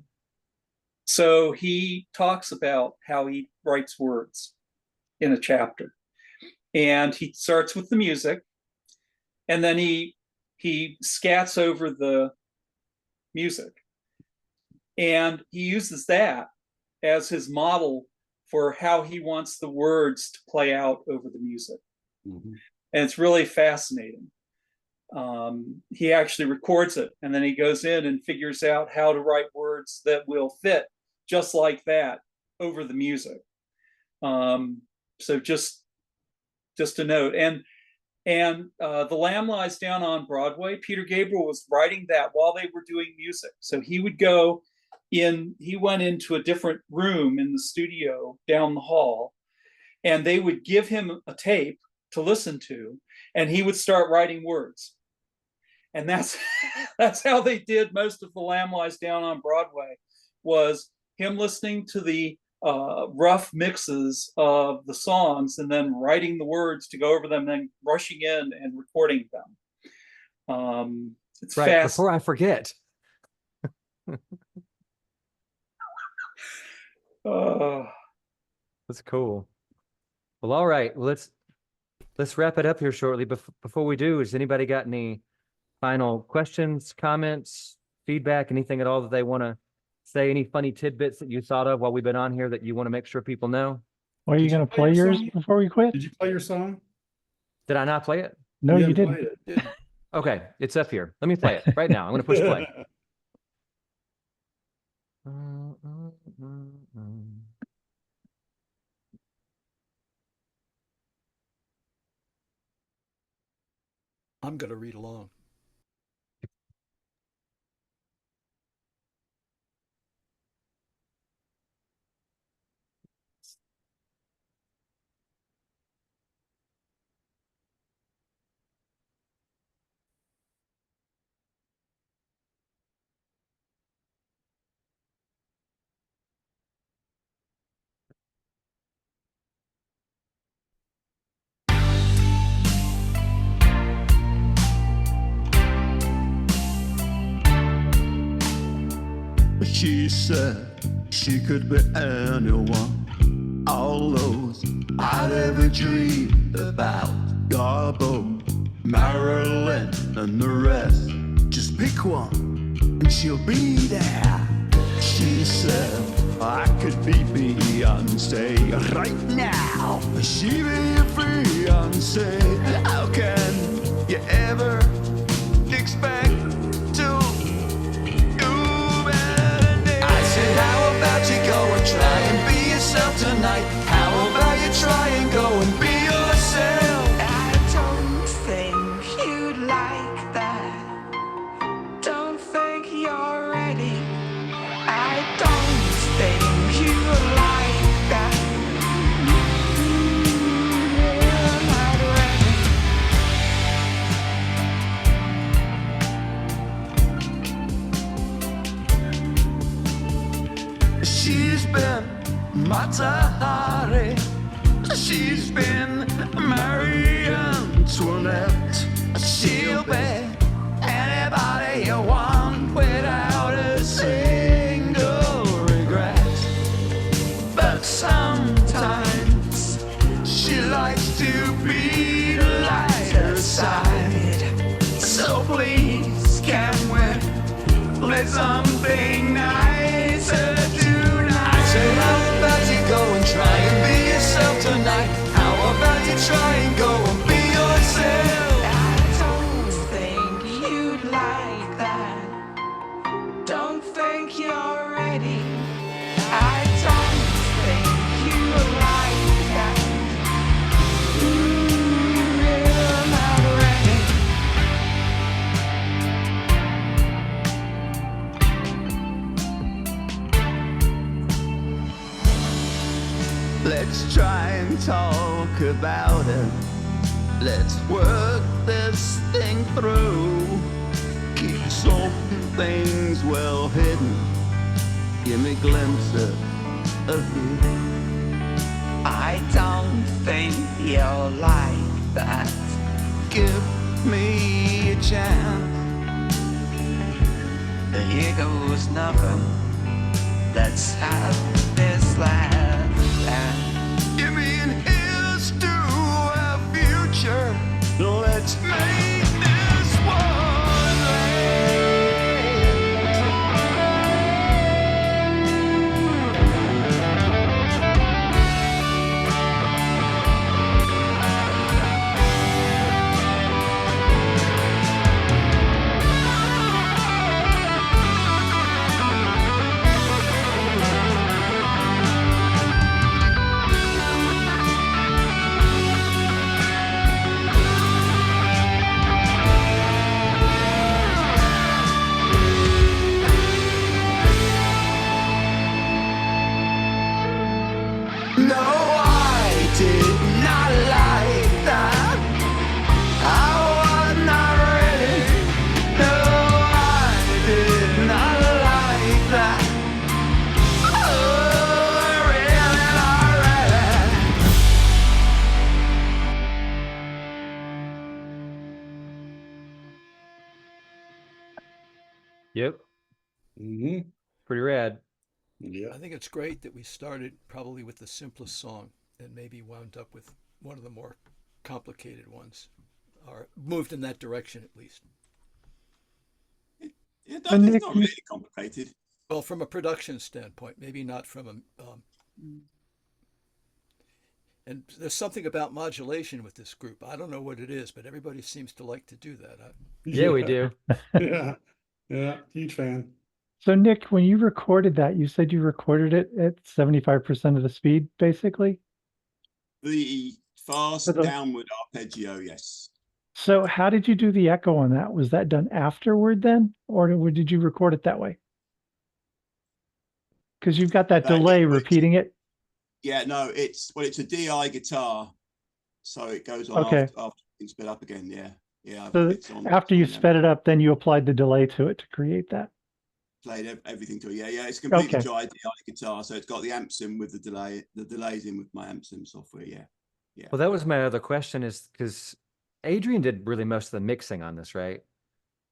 So he talks about how he writes words in a chapter. And he starts with the music, and then he scats over the music. And he uses that as his model for how he wants the words to play out over the music. And it's really fascinating. he actually records it, and then he goes in and figures out how to write words that will fit just like that over the music. So just a note. And The Lamb Lies Down on Broadway, Peter Gabriel was writing that while they were doing music. So he went into a different room in the studio down the hall, and they would give him a tape to listen to, and he would start writing words. And that's how they did most of The Lamb Lies Down on Broadway, was him listening to the rough mixes of the songs and then writing the words to go over them, then rushing in and recording them. It's right fast. before I forget. That's cool. Well, all right. Well, let's wrap it up here shortly. Before we do, has anybody got any final questions, comments, feedback, anything at all that they want to say? Any funny tidbits that you thought of while we've been on here that you want to make sure people know? Well, are you Did you going to play play your yours song? before we quit? Did you play your song? Did I not play it? No, you didn't didn't. play it. Okay, it's up here. Let me play it right now. I'm going to push play. I'm going to read along. She said she could be anyone. All those I'd ever dreamed about. Garbo, Marilyn, and the rest. Just pick one, and she'll be there. She said I could be Beyonce right now. She be a fiancé. How can you ever expect to? How about you go and try and be yourself tonight? How about you try and go and be yourself? I don't think you'd like that. Don't think you're ready. I don't think you like that. You're not ready. She's been Matahari. She's been Marie Antoinette. She'll be anybody you want without a single regret. But sometimes she likes to be the lighter side. So please, can we play something nicer tonight? So how about you go and try and be yourself tonight? How about you try and go and be yourself? I don't think you'd like that. Don't think you're ready. I don't think you like that. You're not ready. Let's try and talk about it. Let's work this thing through. Keep some things well hidden. Give me glimpses of you. I don't think you're like that. Give me a chance. Here goes nothing. Let's have this laugh. Give me an here's to our future. Let's make this one last. Yep. Hmm. Pretty rad. Yeah. I think it's great that we started probably with the simplest song and maybe wound up with one of the more complicated ones, or moved in that direction at least. It's Nick, not really complicated. Well, from a production standpoint, maybe not from a. And there's something about modulation with this group. I don't know what it is, but everybody seems to like to do that. Yeah, we do. Yeah. Yeah. Huge fan. So Nick, when you recorded that, you said you recorded it at 75% of the speed, basically. The fast For the- downward arpeggio, yes. So how did you do the echo on that? Was that done afterward then, or did you record it that way? Because you've got that delay repeating it. Yeah, no, it's a DI guitar, so it goes on Okay. after it's sped up again. Yeah, yeah. So it's on- after you it's on sped it up, then you applied the delay to it to create that. played everything to it. Yeah. It's completely Okay. dry DI guitar, so it's got the amps in with the delay. The delay's in with my amps in software. Yeah. Well, that was my other question, is because Adrian did really most of the mixing on this, right?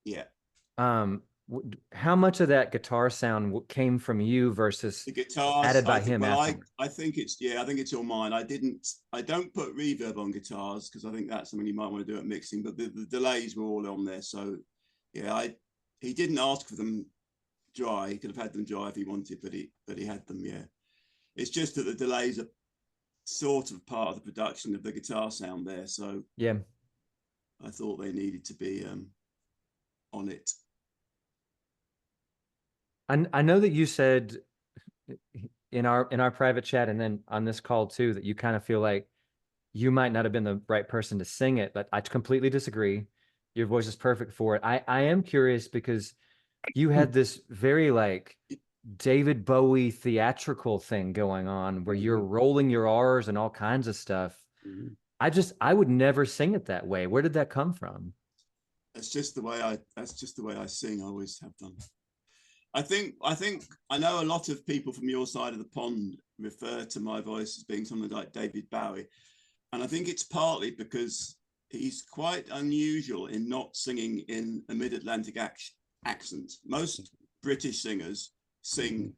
Yeah. How much of that guitar sound came from you versus The guitars added by I think, him well, afterward? I think it's all mine. I don't put reverb on guitars because I think that's something you might want to do at mixing, but the delays were all on there. So yeah, he didn't ask for them dry. He could have had them dry if he wanted, but he had them. Yeah. It's just that the delays are sort of part of the production of the guitar sound there. So Yeah. I thought they needed to be on it. I know that you said in our private chat and then on this call too, that you kind of feel like you might not have been the right person to sing it, but I completely disagree. Your voice is perfect for it. I am curious because you had this very like David Bowie theatrical thing going on where you're rolling your R's and all kinds of stuff. I would never sing it that way. Where did that come from? That's just the way I sing. I always have done. I think I know a lot of people from your side of the pond refer to my voice as being something like David Bowie. And I think it's partly because he's quite unusual in not singing in a mid-Atlantic accent. Most British singers sing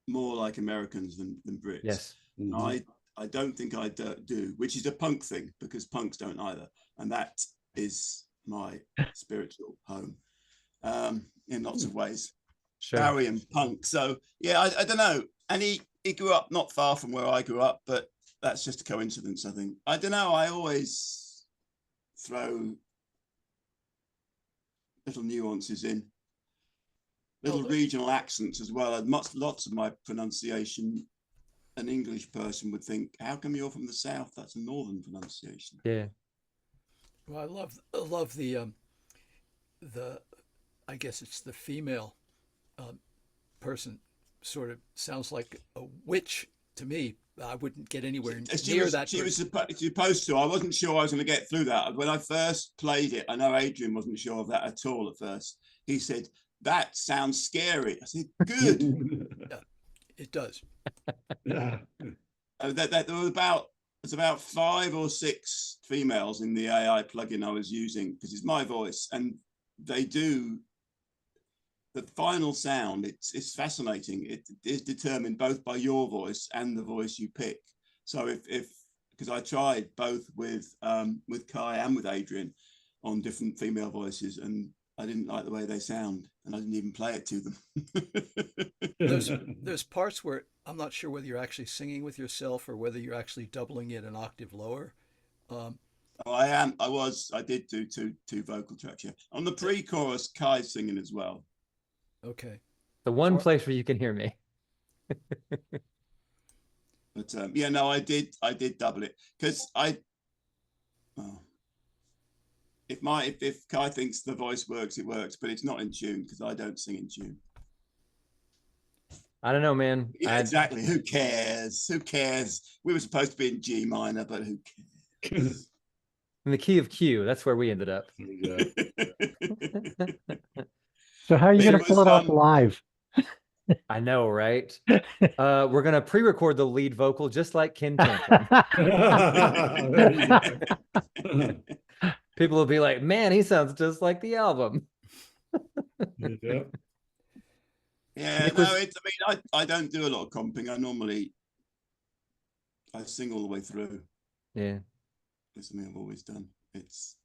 more like Americans than Brits. Yes. I don't think I do, which is a punk thing because punks don't either. And that is my spiritual home in lots of ways. Sure. Bowie and punk. So yeah, I don't know. And he grew up not far from where I grew up, but that's just a coincidence, I think. I don't know. I always throw little nuances in, little regional accents as well. And lots of my pronunciation, an English person would think, how come you're from the South? That's a Northern pronunciation. Yeah. Well, I love the I guess it's the female person sort of sounds like a witch to me. I wouldn't get anywhere near that. She was supposed to. I wasn't sure I was going to get through that. When I first played it, I know Adrian wasn't sure of that at all at first. He said, that sounds scary. I said, good. Yeah, it does. Yeah. There's about 5 or 6 females in the AI plugin I was using because it's my voice, and they do the final sound. It's fascinating. It is determined both by your voice and the voice you pick. So if because I tried both with Kai and with Adrian on different female voices, and I didn't like the way they sound, and I didn't even play it to them. There's parts where I'm not sure whether you're actually singing with yourself or whether you're actually doubling it an octave lower. I did do two vocal tracks. Yeah. On the pre-chorus, Kai's singing as well. Okay. The one place where you can hear me. But yeah, no, I did double it because if Kai thinks the voice works, it works, but it's not in tune because I don't sing in tune. I don't know, man. Yeah, exactly. Who cares? Who cares? We were supposed to be in G minor, but who cares? In the key of Q, that's where we ended up. So how are you going to pull it off live? I know, right? We're going to pre-record the lead vocal just like Ken Tanton. People will be like, man, he sounds just like the album. Yeah. Yeah, Nick no, was- it's. I mean, I don't do a lot of comping. I sing all the way through. Yeah. It's something I've always done. It's.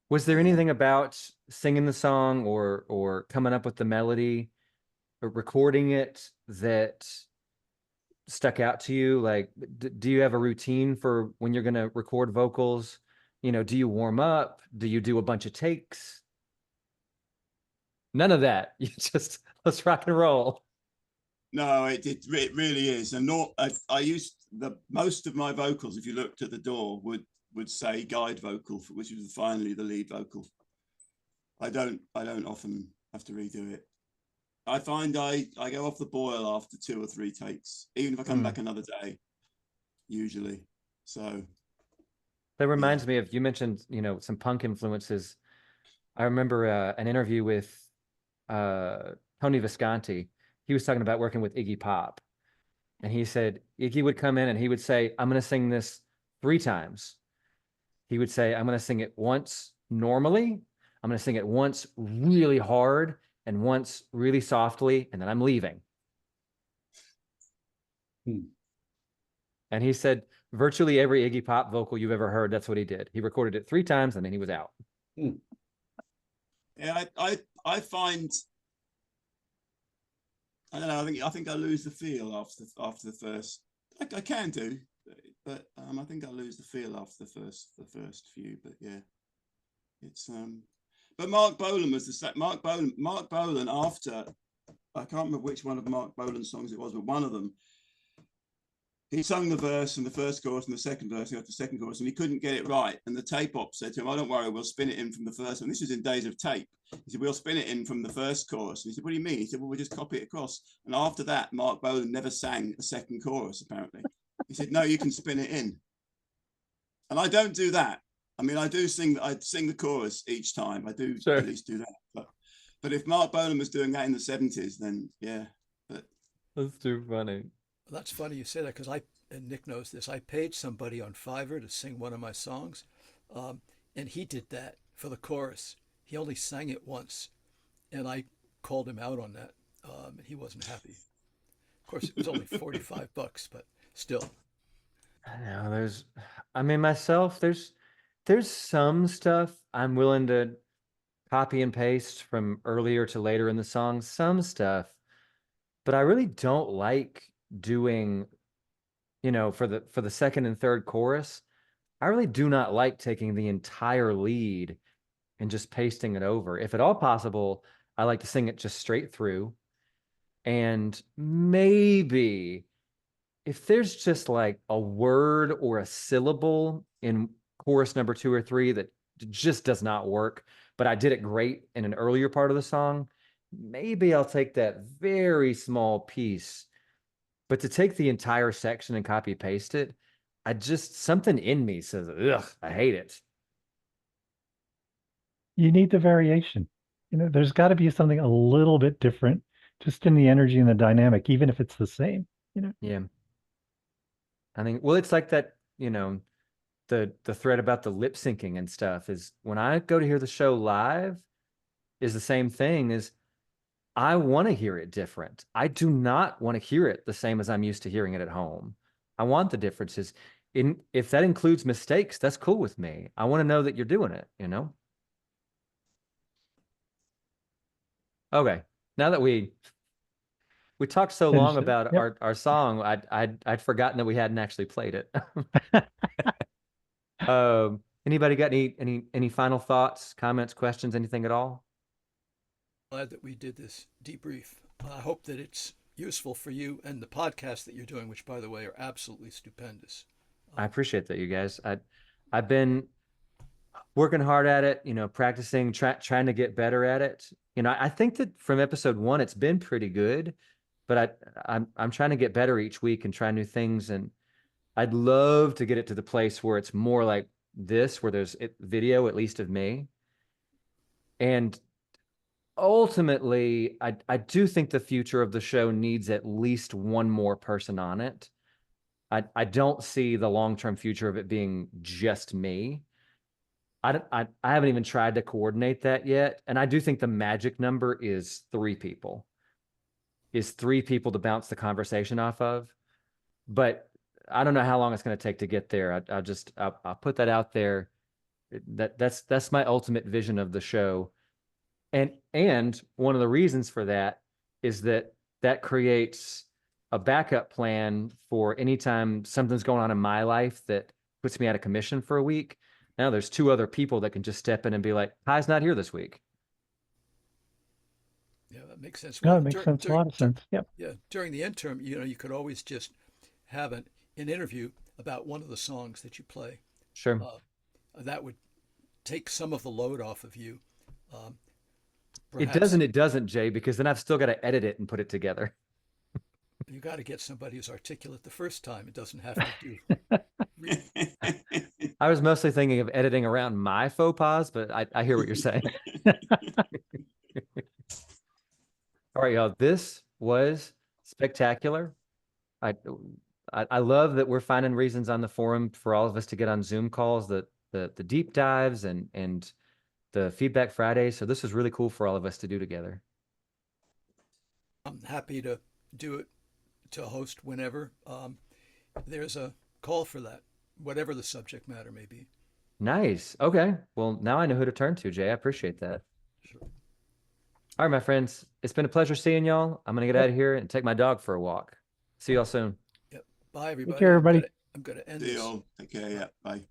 Was there Yeah. anything about singing the song or coming up with the melody or recording it that stuck out to you? Like, do you have a routine for when you're going to record vocals? You know, do you warm up? Do you do a bunch of takes? None of that. You just, let's rock and roll. No, it really is. And I used most of my vocals, if you looked at the door, would say guide vocal, which was finally the lead vocal. I don't often have to redo it. I find I go off the boil after 2 or 3 takes, even if I come back another day, usually. So that reminds me of, you mentioned, you know, some punk influences. I remember an interview with Tony Visconti. He was talking about working with Iggy Pop. And he said, Iggy would come in and he would say, I'm going to sing this 3 times. He would say, I'm going to sing it once normally. I'm going to sing it once really hard and once really softly, and then I'm leaving. And he said, virtually every Iggy Pop vocal you've ever heard, that's what he did. He recorded it 3 times and then he was out. Yeah, I find, I don't know. I think I lose the feel after the first. I can do, but I think I lose the feel after the first few. But yeah, it's But Mark Bolan was Mark Bolan after, I can't remember which one of Mark Bolan's songs it was, but one of them. He sung the verse and the first chorus and the second verse, and the second chorus, and he couldn't get it right. And the tape op said to him, "Oh, don't worry, we'll spin it in from the first one." This was in days of tape. He said, "We'll spin it in from the first chorus." And he said, "What do you mean?" He said, "Well, we'll just copy it across." And after that, Mark Bolan never sang a second chorus, apparently. He said, "No, you can spin it in." And I don't do that. I mean, I sing the chorus each time. I do at least do that. But if Mark Bolan was doing that in the 70s, then yeah. But that's too funny. Well, that's funny you say that, because and Nick knows this, I paid somebody on Fiverr to sing one of my songs, and he did that for the chorus. He only sang it once, and I called him out on that, and he wasn't happy. Of course, it was only $45, but still. I know there's some stuff I'm willing to copy and paste from earlier to later in the song, some stuff, but I really don't like doing, you know, for the second and third chorus, I really do not like taking the entire lead and just pasting it over. If at all possible, I like to sing it just straight through. And maybe if there's just like a word or a syllable in chorus number 2 or 3 that just does not work, but I did it great in an earlier part of the song, maybe I'll take that very small piece. But to take the entire section and copy paste it, something in me says, ugh, I hate it. You need the variation. You know, there's got to be something a little bit different just in the energy and the dynamic, even if it's the same, you know? Yeah. I think, well, it's like that, you know, the thread about the lip syncing and stuff is when I go to hear the show live is the same thing as I want to hear it different. I do not want to hear it the same as I'm used to hearing it at home. I want the differences. If that includes mistakes, that's cool with me. I want to know that you're doing it, you know? Okay. Now that we talked so long about our song, I'd forgotten that we hadn't actually played it. Anybody got any final thoughts, comments, questions, anything at all? Glad that we did this debrief. I hope that it's useful for you and the podcast that you're doing, which, by the way, are absolutely stupendous. I appreciate that, you guys. I've been working hard at it, you know, practicing, trying to get better at it. You know, I think that from episode 1, it's been pretty good, but I'm trying to get better each week and try new things. And I'd love to get it to the place where it's more like this, where there's video, at least of me. And ultimately, I do think the future of the show needs at least one more person on it. I don't see the long-term future of it being just me. I haven't even tried to coordinate that yet. And I do think the magic number is 3 people. Is 3 people to bounce the conversation off of. But I don't know how long it's going to take to get there. I'll put that out there. That's my ultimate vision of the show. And one of the reasons for that is that creates a backup plan for anytime something's going on in my life that puts me out of commission for a week. Now there's 2 other people that can just step in and be like, Ty's not here this week. Yeah, that makes sense. No, Well, it makes sense. A lot of sense. Yep. Yeah, during the interim, you could always just have an interview about one of the songs that you play. Sure. That would take some of the load off of you. It doesn't, Jay, because then I've still got to edit it and put it together. You got to get somebody who's articulate the first time. It doesn't have to do. I was mostly thinking of editing around my faux pas, but I hear what you're saying. All right, y'all. This was spectacular. I love that we're finding reasons on the forum for all of us to get on Zoom calls, the deep dives and the Feedback Fridays. So this was really cool for all of us to do together. I'm happy to do it, to host whenever. There's a call for that, whatever the subject matter may be. Nice. Okay. Well, now I know who to turn to, Jay. I appreciate that. Sure. All right, my friends. It's been a pleasure seeing y'all. I'm going to get out of here and take my dog for a walk. See y'all soon. Yep. Bye, everybody. Take care, everybody. I'm going to end See this. y'all. Take care. Yeah. Bye.